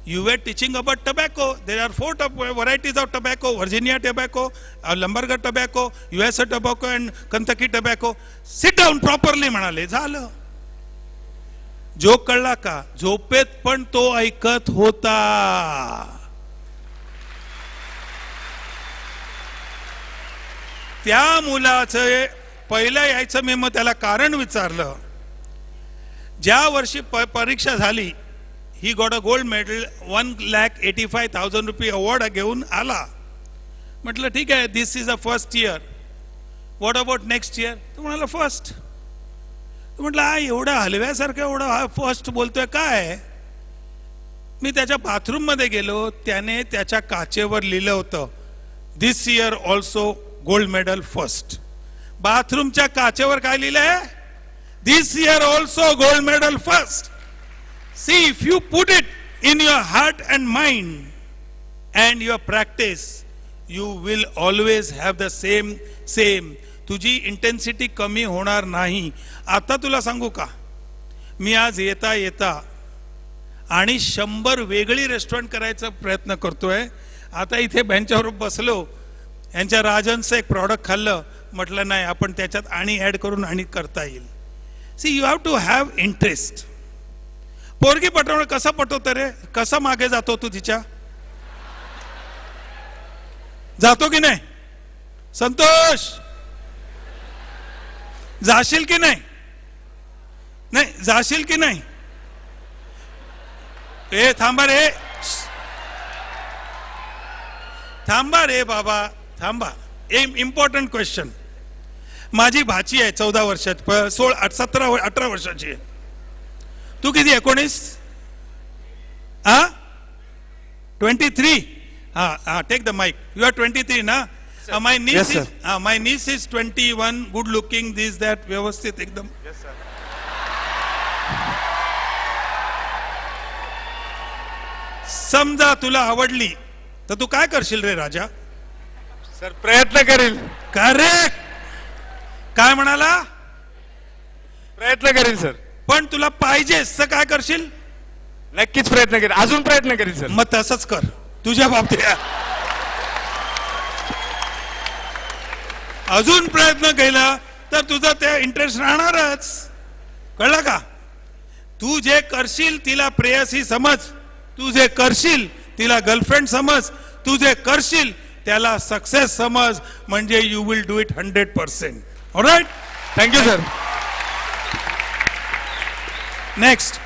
you were teaching about tobacco. There are 4 varieties of tobacco: Virginia tobacco, Lumberger tobacco, USA tobacco and Kentucky tobacco. Sit down properly म्हणाले. झालं. Joke कळला का? झोपेत पण तो ऐकत होता. त्या मुलाचं पहिलं यायचं, मी मग त्याला कारण विचारलं. ज्या वर्षी परीक्षा झाली, he got a gold medal, 1,85,000 रुपये अवॉर्ड घेऊन आला. म्हटलं, ठीक आहे, this is a first year. What about next year? तो म्हणाला फर्स्ट. म्हटलं, हा एवढा हलव्यासारखं एवढा हा फर्स्ट बोलतोय काय? मी त्याच्या बाथरूम मध्ये गेलो. त्याने त्याच्या काचेवर लिहिलं होतं, this year also gold medal first. बाथरूमच्या काचेवर काय लिहिलंय? This year also gold medal first. See, if you put it in your heart and mind and your practice, you will always have the same. तुझी intensity कमी होणार नाही. आता तुला सांगू का, मी आज येता येता आणि 100 वेगळी रेस्टॉरंट करायचा प्रयत्न करतोय. आता इथे बेंचवर बसलो, यांच्या राजनचं एक प्रॉडक्ट खाल्लं. म्हटलं नाही, आपण त्याच्यात आणि ऍड करून आणि करता येईल. See, you have to have interest. पोरगी पटवणं कसं पटवतं रे? कसा मागे जातो तू तिच्या? जातो की नाही? संतोष, जाशील की नाही? नाही जाशील की नाही? ए थांबा रे, थांबा रे बाबा, थांबा. Important question. माझी भाची आहे 14 वर्षाची, 18 वर्षाची आहे. तू किती? 19? हा, 23. हा, take the mic. You are 23 ना? My niece is, my niece is 21, good looking, this that, व्यवस्थित एकदम. समजा तुला आवडली तर तू काय करशील रे राजा? सर, प्रयत्न करेल. करेक्ट. काय म्हणाला? प्रयत्न करेल सर. पण तुला पाहिजेच तर काय करशील? नक्कीच प्रयत्न करेन, अजून प्रयत्न करेन सर. मग तसंच कर तुझ्या बाबतीत. अजून प्रयत्न केला तर तुझा त्या इंटरेस्ट राहणारच. कळलं का? तू जे करशील तिला प्रेयसी समज, तू जे करशील तिला गर्लफ्रेंड समज, तू जे करशील त्याला सक्सेस समज, म्हणजे you will do it 100%. Alright, thank you sir. Next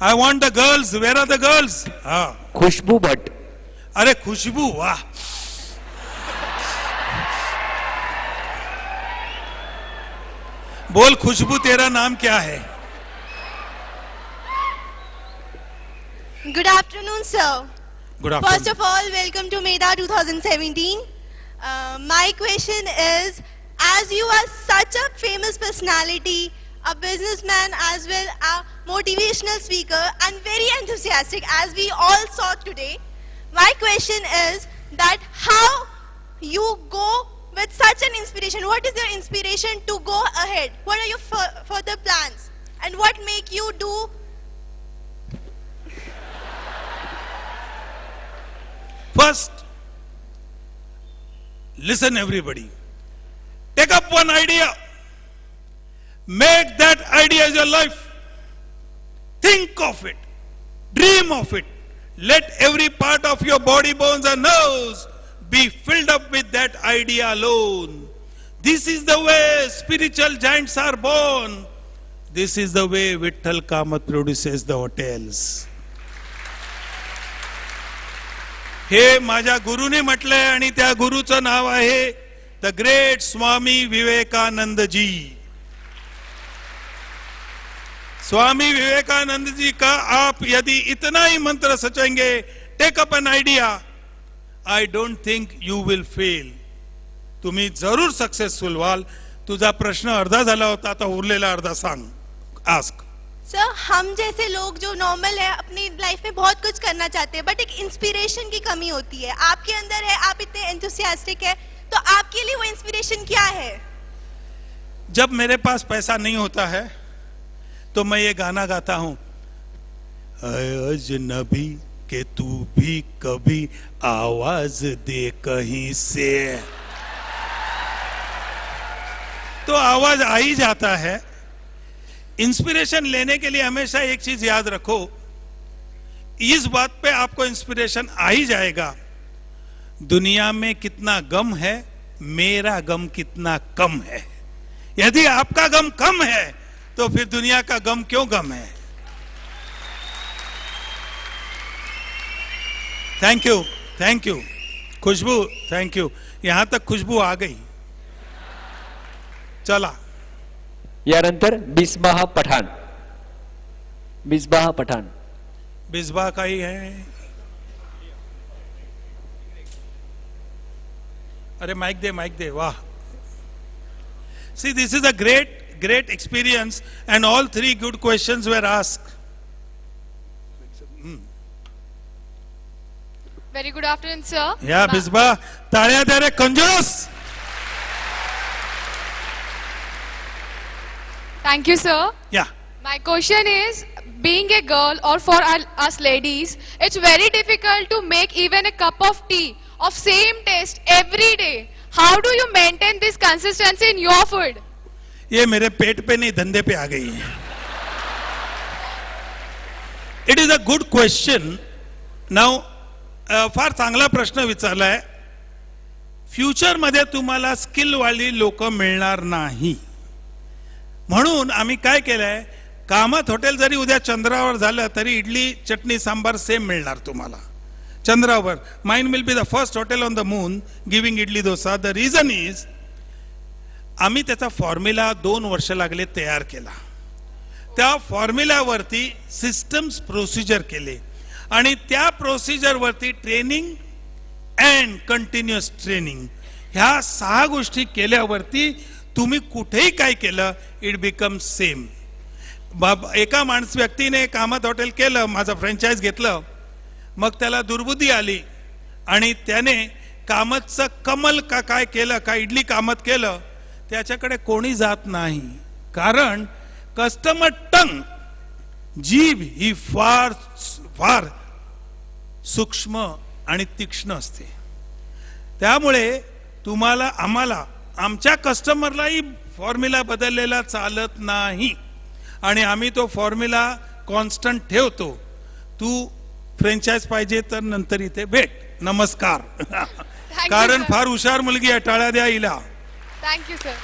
I want the girls. Where are the girls? हा, खुशबू भट. अरे खुशबू, वाह. बोल खुशबू, तेरा नाम क्या है? Good afternoon, sir. Good First afternoon. of all, welcome to MEDA 2017. My question is, as you are such a famous personality, a businessman as well, a motivational speaker and very enthusiastic as we all saw today, my question is that how you go with such an inspiration? What is your inspiration to go ahead? What are your further plans? And what make you do? First, listen everybody. Take up one idea. Make that idea your life. Think of it. Dream of it. Let every part of your body, bones and nerves be filled up with that idea alone. This is the way spiritual giants are born. This is the way Vitthal Kamath produces the hotels. हे माझ्या गुरुने म्हटलंय आणि त्या गुरुचं नाव आहे the great Swami Vivekananda ji. Swami Vivekananda ji का आप यदि इतना ही मंत्र सचेंगे, take up an idea, I don't think you will fail. तुम्ही जरूर सक्सेसफुल व्हाल. तुझा प्रश्न अर्धा झाला होता, आता उरलेला अर्धा सांग. आस्क. सर, हम जैसे लोग जो नॉर्मल है अपनी लाइफ में बहुत कुछ करना चाहते हैं, बट एक इंस्पिरेशन की कमी होती है. आपके अंदर है, आप इतने एंथुसियास्टिक है, तो आपके लिए वो इंस्पिरेशन क्या है? जब मेरे पास पैसा नहीं होता है तो मैं ये गाना गाता हूं, अजनबी के तू भी कभी आवाज दे कहीं से. तो आवाज आ ही जाता है. इंस्पिरेशन लेने के लिए हमेशा एक चीज याद रखो, इस बात पे आपको इंस्पिरेशन आ ही जाएगा, दुनिया में कितना गम है, मेरा गम कितना कम है. यदि आपका गम कम है तो फिर दुनिया का गम क्यों गम है? Thank you, thank you. Khushboo, thank you. यहां तक खुशबू आ गई. चला, यानंतर बिस्बाह पठाण. बिस्बाह पठाण. बिस्बा का ही है. अरे माइक दे, माइक दे. वाह. See, this is a great experience and all three good questions were asked. Very good afternoon, sir. Yeah, बिस्बा, ताळ्या दे रे कंजूस. Thank you, sir. Yeah. My question is, being a girl or for us ladies, it's very difficult to make even a cup of tea of same taste every day. How do you maintain this consistency in your food? ये मेरे पेट पे नहीं, धंधे पे आ गई है. It is a good question. Now फार चांगला प्रश्न विचारलाय. Future मध्ये तुम्हाला स्किल वाली लोक मिळणार नाही, म्हणून आम्ही काय केलंय, कामत हॉटेल जरी उद्या चंद्रावर झालं तरी इडली चटणी सांबार सेम मिळणार तुम्हाला चंद्रावर. Mine will be the first hotel on the moon giving idli dosa. The reason is, आम्ही त्याचा फॉर्म्युला 2 वर्ष लागले तयार केला. त्या फॉर्म्युल्यावरती सिस्टम्स प्रोसिजर केले आणि त्या प्रोसिजरवरती ट्रेनिंग अँड कंटिन्युअस ट्रेनिंग, ह्या 6 गोष्टी केल्यावरती तुम्ही कुठेही काय केलं, इट बिकम सेम. एका व्यक्तीने कामत हॉटेल केलं, माझं फ्रँचाइज घेतलं, मग त्याला दुर्बुद्धी आली आणि त्याने कामतचं कमल का काय केलं, का इडली कामत केलं, त्याच्याकडे कोणी जात नाही. कारण कस्टमर टंग, जीभ ही फार फार सूक्ष्म आणि तीक्ष्ण असते. त्यामुळे तुम्हाला आम्हाला आमच्या कस्टमरलाही फॉर्म्युला बदललेला चालत नाही आणि आम्ही तो फॉर्म्युला कॉन्स्टंट ठेवतो. तू फ्रँचाइज पाहिजे तर नंतर इथे भेट. नमस्कार. you, कारण sir. फार हुशार मुलगी आहे, टाळ्या द्या हिला. Thank you, sir.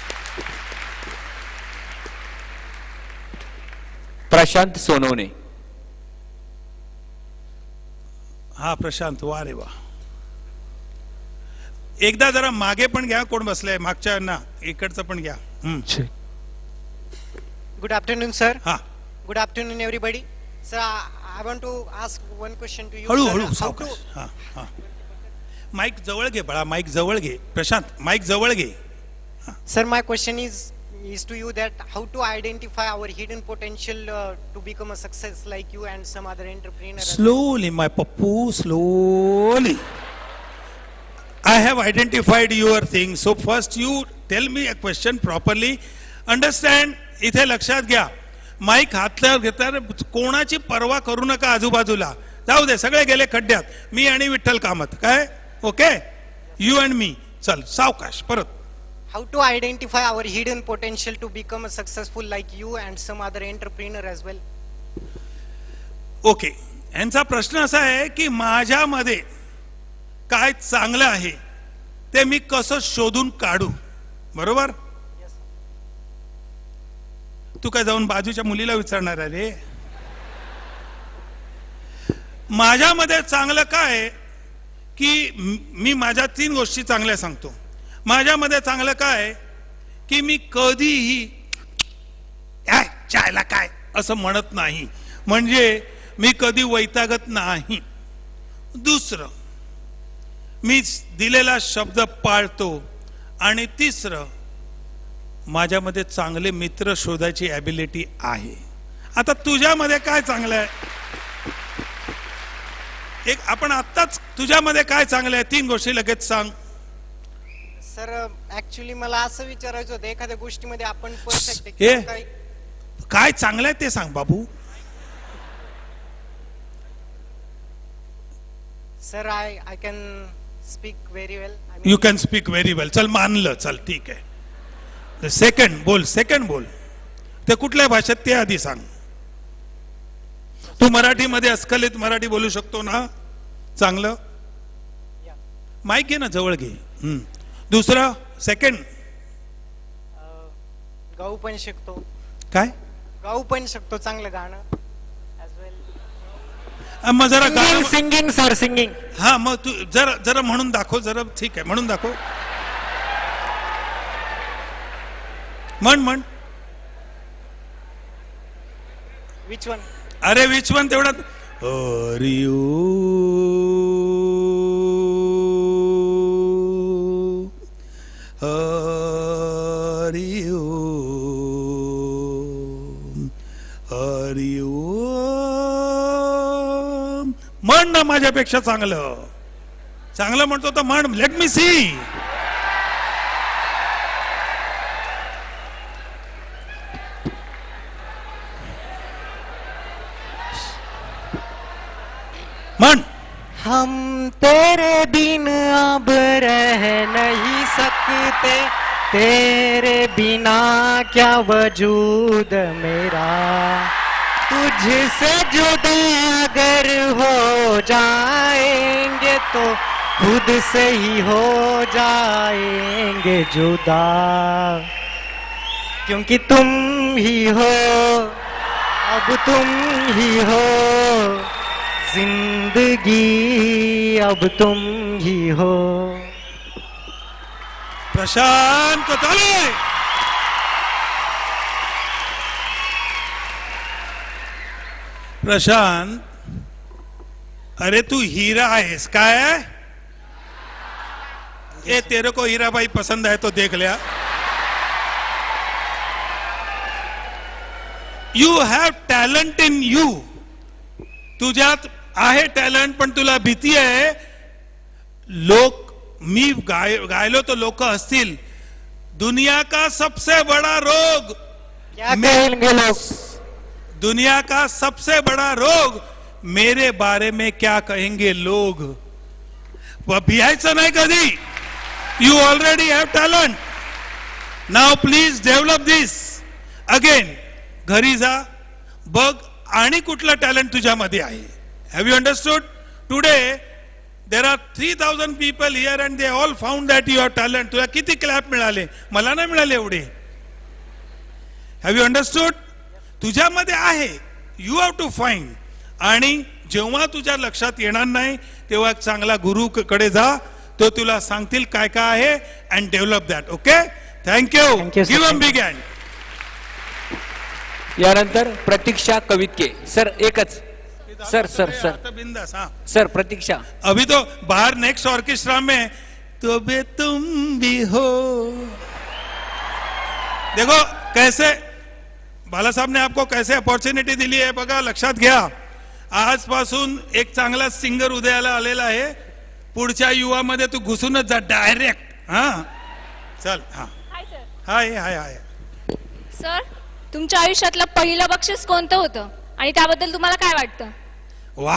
Prashant Sonawane. हा प्रशांत, वा रे वा. एकदा जरा मागे पण घ्या, कोण बसलंय मागच्या ना, इकडचं पण घ्या. Good afternoon, sir. हा, Good afternoon, everybody. Sir, I want to ask one question to you. हळू sir. हळू How सावकाश. to- हा हा, माईक जवळ घे बाळा, माईक जवळ घे. प्रशांत, माईक जवळ घे. Sir, my question is to you that how to identify our hidden potential to become a success like you and some other entrepreneur. Slowly, my pappu, slowly. I have identified your thing. So first you tell me a question properly. Understand? इथे लक्षात घ्या, mic हातल्यावर घेतात, कोणाची पर्वा करू नका आजूबाजूला. जाऊ दे, सगळे गेले खड्ड्यात, मी आणि विठ्ठल कामत. काय? ओके, यू अँड मी. चल सावकाश, परत. How to identify our hidden potential to become a successful like you and some other entrepreneur as well. Okay, यांचा प्रश्न असा आहे की माझ्यामध्ये काय चांगलं आहे ते मी कसं शोधून काढू. बरोबर? तू काय जाऊन बाजूच्या मुलीला विचारणार आहे रे? माझ्यामध्ये चांगलं काय आहे की मी माझ्या 3 गोष्टी चांगल्या सांगतो. माझ्यामध्ये चांगलं काय की मी कधीही चायला काय असं म्हणत नाही, म्हणजे मी कधी वैतागत नाही. दुसरं, मी दिलेला शब्द पाळतो. आणि तिसरं, माझ्यामध्ये चांगले मित्र शोधायची ॲबिलिटी आहे. आता तुझ्यामध्ये काय चांगलं आहे? एक आपण आत्ताच तुझ्यामध्ये काय चांगलं आहे 3 गोष्टी लगेच सांग. सर ऍक्च्युली मला असं विचारायचं होतं, एखाद्या गोष्टीमध्ये आपण परफेक्ट हे काय चांगलं आहे ते सांग बाबू. Sir I can speak very well. You can speak very well. चल मानलं, चल ठीक आहे. सेकंड बोल, सेकंड बोल. ते कुठल्या भाषेत ते आधी सांग. तू मराठीमध्ये अस्खलित मराठी बोलू शकतो ना? चांगलं. माईक घे ना, जवळ घे. दुसरं, सेकंड गाऊ पण शिकतो. काय? गाऊ पण शकतो चांगलं गाणं ॲज वेल. मग जरा गाणं. Singing sir, singing. हा, मग तू जरा जरा म्हणून दाखव जरा. ठीक आहे, म्हणून दाखव. म्हण. Which one? अरे विच वन तेवढा. हरिओ हरिओ हरिओ. म्हण ना, माझ्यापेक्षा चांगलं चांगलं म्हणतो तर म्हण. Let me see. म्हण. हम तेरे बिन अब रह नहीं सकते, तेरे बिना क्या वजूद मेरा, तुझसे जुदा अगर हो जाएंगे तो खुद से ही हो जाएंगे जुदा, क्योंकि तुम ही हो, अब तुम ही हो, जिंदगी अब तुम ही हो. प्रशांत चाले. प्रशांत, अरे तू हीरा आहेस काय? ये तेरे को हीरा भाई पसंद है तो देख लिया. You have talent in you. तुझ्यात आहे टॅलेंट, पण तुला भीती आहे. लोक, मी गायलो तो लोक हसतील. दुनिया का सबसे बड़ा रोग क्या कहेंगे लोग? दुनिया का सबसे बड़ा रोग मेरे बारे में क्या कहेंगे लोग. भियायचं नाही कधी. You already have talent. Now please develop this again. घरी जा, बघ आणि कुठलं टॅलेंट तुझ्यामध्ये आहे. Have you understood? Today there are 3000 people here and they all found that you have talent. तुला किती क्लॅप मिळाले? मला नाही मिळाले एवढे. Have you understood? तुझ्यामध्ये आहे. You have to find. आणि जेव्हा तुझ्या लक्षात येणार नाही तेव्हा एक चांगला गुरु कडे जा. तो तुला सांगतील काय काय आहे and develop that. Okay, thank you. Thank you, sir. Give big hand. यानंतर प्रतीक्षा कवितके. सर एकच. सर सर सर आता बिंदास. हाँ, सर प्रतीक्षा. अभी तो बाहर नेक्स्ट ऑर्केस्ट्रा में तो बे तुम भी हो. देखो कैसे बाला साहब ने आपको कैसे अपॉर्च्युनिटी दिली आहे बघा. लक्षात घ्या. आजपासून एक चांगला सिंगर उदयाला आलेला आहे. पुढच्या युवामध्ये तू घुसूनच जा डायरेक्ट. हा चल. हा हाय हाय हाय. सर, तुमच्या आयुष्यातलं पहिलं बक्षीस कोणतं होतं आणि त्याबद्दल तुम्हाला काय वाटतं? वा.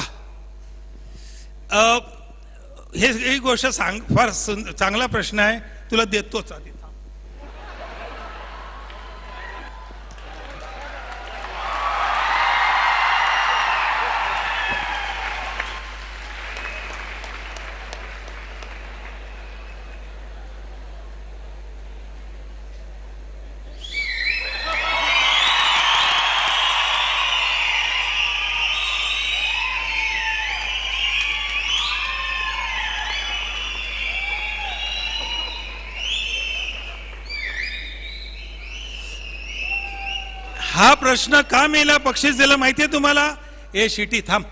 ही गोष्ट सांग. फार चांगला प्रश्न आहे. तुला देतोच आधी. हा प्रश्न का मेला बक्षीस दिलं माहितीये तुम्हाला? ए शिटी थांब.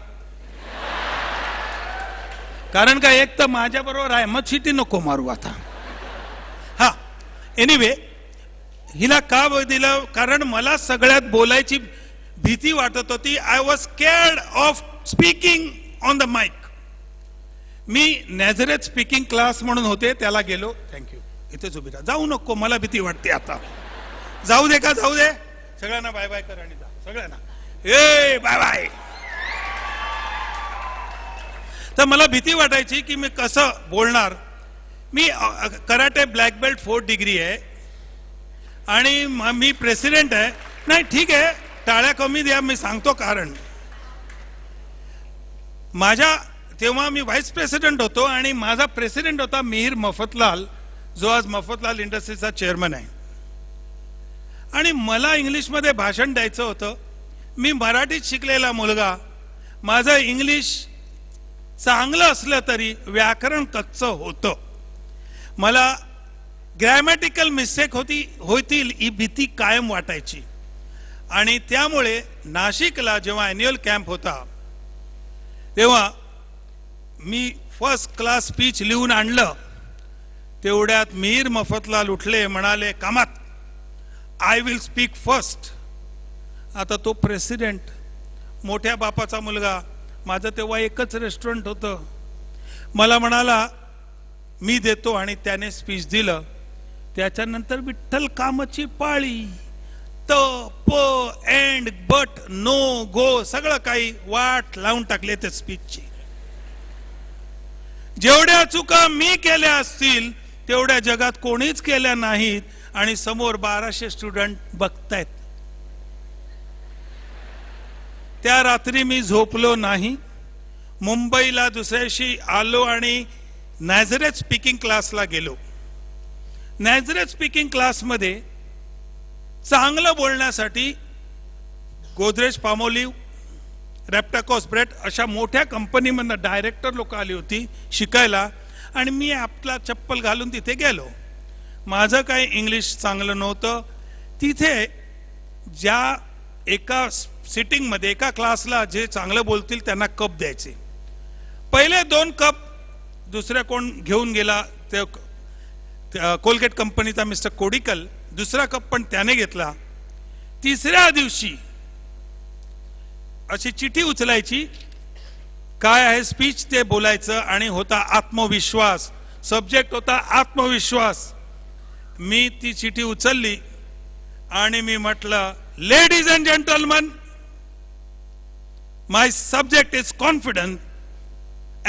कारण का एक तर माझ्या बरोबर आहे, मग शिटी नको मारू आता. हा एनिवे, हिला का दिलं? कारण मला सगळ्यात बोलायची भीती वाटत होती. I was scared of speaking on the mike. मी नॅझरेथ स्पीकिंग क्लास म्हणून होते, त्याला गेलो. थँक्यू. इथेच उभी राहा. जाऊ नको, मला भीती वाटते आता. जाऊ दे का? जाऊ दे. सगळ्यांना बाय बाय कर आणि जा. सगळ्यांना ए बाय बाय. तर मला भीती वाटायची की मी कसं बोलणार. मी karate black belt 4th degree आहे आणि मी प्रेसिडेंट आहे. नाही ठीक आहे, टाळ्या कमी द्या. मी सांगतो कारण. माझ्या तेव्हा मी व्हाईस प्रेसिडेंट होतो आणि माझा प्रेसिडेंट होता मिहीर मफतलाल, जो आज मफतलाल इंडस्ट्रीजचा चेअरमन आहे. आणि मला इंग्लिशमध्ये भाषण द्यायचं होतं. मी मराठीत शिकलेला मुलगा. माझं इंग्लिश चांगलं असलं तरी व्याकरण कच्चं होतं. मला ग्रॅमॅटिकल मिस्टेक होतील ही भीती कायम वाटायची. आणि त्यामुळे नाशिकला जेव्हा ॲन्युअल कॅम्प होता तेव्हा मी फर्स्ट क्लास स्पीच लिहून आणलं. तेवढ्यात मिहीर मफतलाल उठले, म्हणाले कामात आय विल स्पीक फर्स्ट. आता तो प्रेसिडेंट, मोठ्या बापाचा मुलगा. माझं तेव्हा एकच रेस्टॉरंट होतं. मला म्हणाला मी देतो आणि त्याने स्पीच दिलं. त्याच्यानंतर विठ्ठल कामाची पाळी. त प एंड बट नो गो सगळं काही वाट लावून टाकले त्या स्पीचची. जेवढ्या चुका मी केल्या असतील तेवढ्या जगात कोणीच केल्या नाहीत. आणि समोर 1200 स्टुडंट बघतायत. त्या रात्री मी झोपलो नाही. मुंबईला दुसऱ्याशी आलो आणि नॅझरेथ स्पीकिंग क्लासला गेलो. नॅझरेथ स्पीकिंग क्लासमध्ये चांगलं बोलण्यासाठी गोदरेज पामोलिव्ह, रॅप्टाकॉस ब्रेट अशा मोठ्या कंपनीमधनं डायरेक्टर लोक आली होती शिकायला. आणि मी आपला चप्पल घालून तिथे गेलो. माझं काही इंग्लिश चांगलं नव्हतं. तिथे ज्या एका सिटिंगमध्ये एका क्लासला जे चांगलं बोलतील त्यांना कप द्यायचे. पहिले 2 कप दुसऱ्या कोण घेऊन गेला, ते कोलगेट कंपनीचा मिस्टर कोडिकल. दुसरा कप पण त्याने घेतला. तिसऱ्या दिवशी अशी चिठी उचलायची, काय आहे स्पीच ते बोलायचं आणि होता आत्मविश्वास. सब्जेक्ट होता आत्मविश्वास. मी ती चिठी उचलली आणि मी म्हटलं, ladies and gentleman, my subject is confident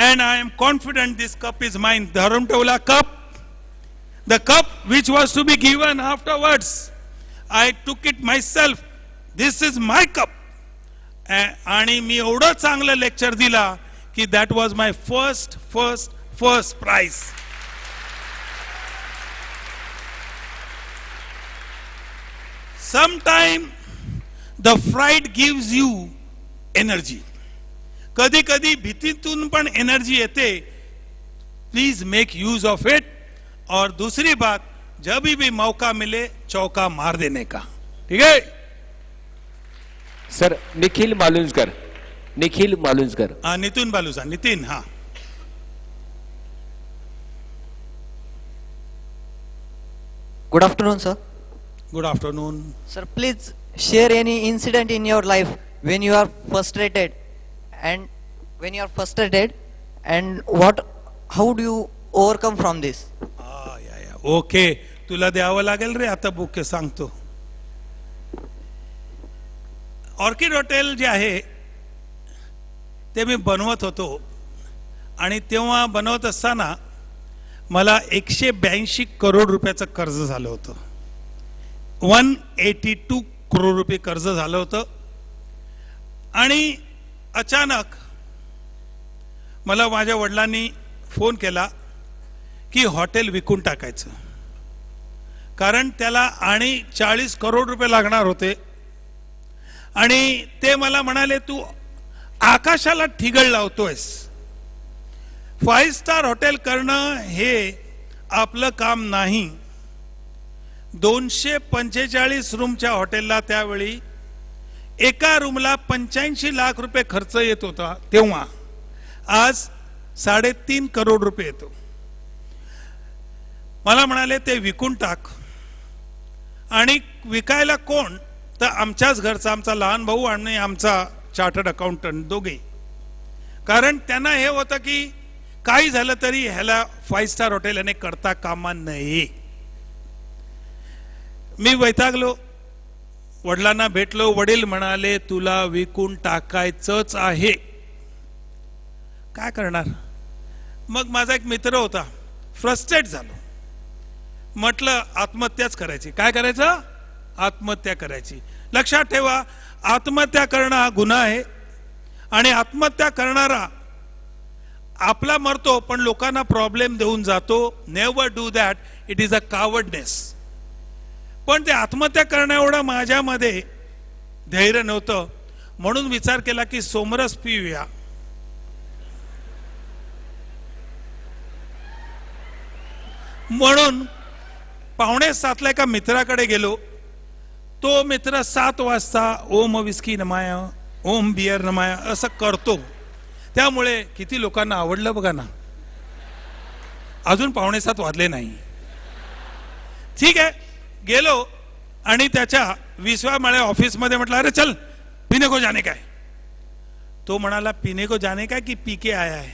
and I am confident this cup is mine. धरून ठेवला cup. The cup which was to be given afterwards, I took it myself. This is my cup. आणि मी एवढं चांगलं lecture दिला की that was my first prize. Sometime the fright gives you energy. कधी कधी भीतीतून पण एनर्जी येते. Please make use of it. और दूसरी बात, जब भी मौका मिले चौका मार देने का. ठीक है. सर निखिल मालुंजकर. हाँ, नितिन बालूसा. नितिन. हाँ, Good afternoon, sir. Good afternoon. Sir, please share any incident in your life when you are frustrated, and how do you overcome from this? Okay, तुला द्यावं लागेल रे आता बुक. सांगतो. ऑर्किड हॉटेल जे आहे ते मी बनवत होतो आणि तेव्हा बनवत असताना मला 182 करोड रुपयाचं कर्ज झालं होतं. 182 करोड रुपये कर्ज झालं होतं. आणि अचानक मला माझ्या वडिलांनी फोन केला की हॉटेल विकून टाकायचं, कारण त्याला आणि 40 करोड रुपये लागणार होते. आणि ते मला म्हणाले, तू आकाशाला ठिगळ लावतोयस. 5 स्टार हॉटेल करणं हे आपलं काम नाही. 245 रूमच्या हॉटेलला त्यावेळी एका रूमला 85 लाख रुपये खर्च येत होता तेव्हा. आज 3.5 करोड रुपये येतो. मला म्हणाले ते विकून टाक. आणि विकायला कोण? तर आमच्याच घरचा, आमचा लहान भाऊ आणि आमचा चार्टर्ड अकाउंटंट दोघे. कारण त्यांना हे होतं की काही झालं तरी ह्याला 5 स्टार हॉटेल याने करता कामा नये. मी वैतागलो. वडिलांना भेटलो. वडील म्हणाले, तुला विकून टाकायचंच आहे. काय करणार? मग माझा एक मित्र होता. फ्रस्ट्रेट झालो. म्हटलं आत्महत्याच करायची. काय करायचं? आत्महत्या करायची. लक्षात ठेवा, आत्महत्या करणं हा गुन्हा आहे. आणि आत्महत्या करणारा आपला मरतो पण लोकांना प्रॉब्लेम देऊन जातो. Never do that. It is a cowardness. पण ते आत्महत्या करण्या एवढं माझ्यामध्ये धैर्य नव्हतं. म्हणून विचार केला की सोमरस पिऊया. म्हणून 6:45 एका मित्राकडे गेलो. तो मित्र 7 वाजता ओम विस्की नमाया, ओम बियर नमाया असं करतो. त्यामुळे किती लोकांना आवडलं बघा ना. अजून 6:45 वाजले नाही. ठीक आहे, गेलो आणि त्याच्या 20व्या माळ्या ऑफिसमध्ये म्हटलं, अरे चल पीने को जाने का है. तो म्हणाला, पीने को जाने का कि पी के आया है?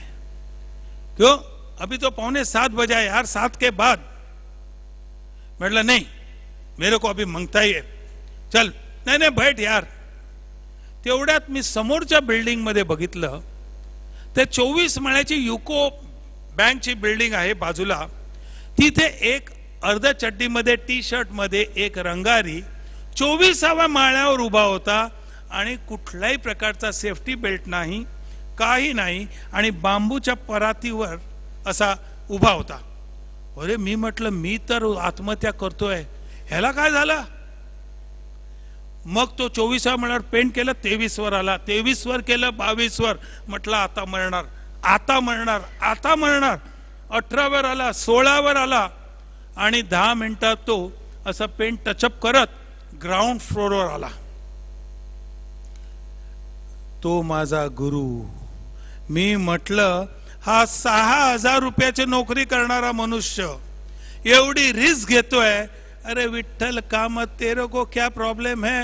क्यों? अभी तो 6:45 बजा है यार, 7 के बाद. म्हटलं नाही, मेरे को अभी मांगता ही है, चल. नाही नाही बैठ यार. तेवढ्यात मी समोरच्या बिल्डिंग मध्ये बघितलं, ते 24 माळ्याची युको बँकची बिल्डिंग आहे बाजूला. तिथे एक अर्ध चड्डीमध्ये, टी शर्ट मध्ये एक रंगारी 24व्या माळ्यावर उभा होता. आणि कुठल्याही प्रकारचा सेफ्टी बेल्ट नाही, काही नाही. आणि बांबूच्या परातीवर असा उभा होता. अरे मी म्हटलं, मी तर आत्महत्या करतोय, ह्याला काय झालं? मग तो 24व्या माळ्यावर पेंट केलं, 23 वर आला, 23 वर केलं, 22 वर. म्हटलं आता मरणार, आता मरणार, आता मरणार. 18 वर आला, 16 वर आला. आणि 10 मिनिटात तो असं पेंट टचअप करत ग्राउंड फ्लोअरवर आला. तो माझा गुरु. मी म्हटलं, हा 6,000 रुपयाची नोकरी करणारा मनुष्य एवढी रिस्क घेतोय. अरे विठ्ठल कामत तेरे को क्या प्रॉब्लेम है?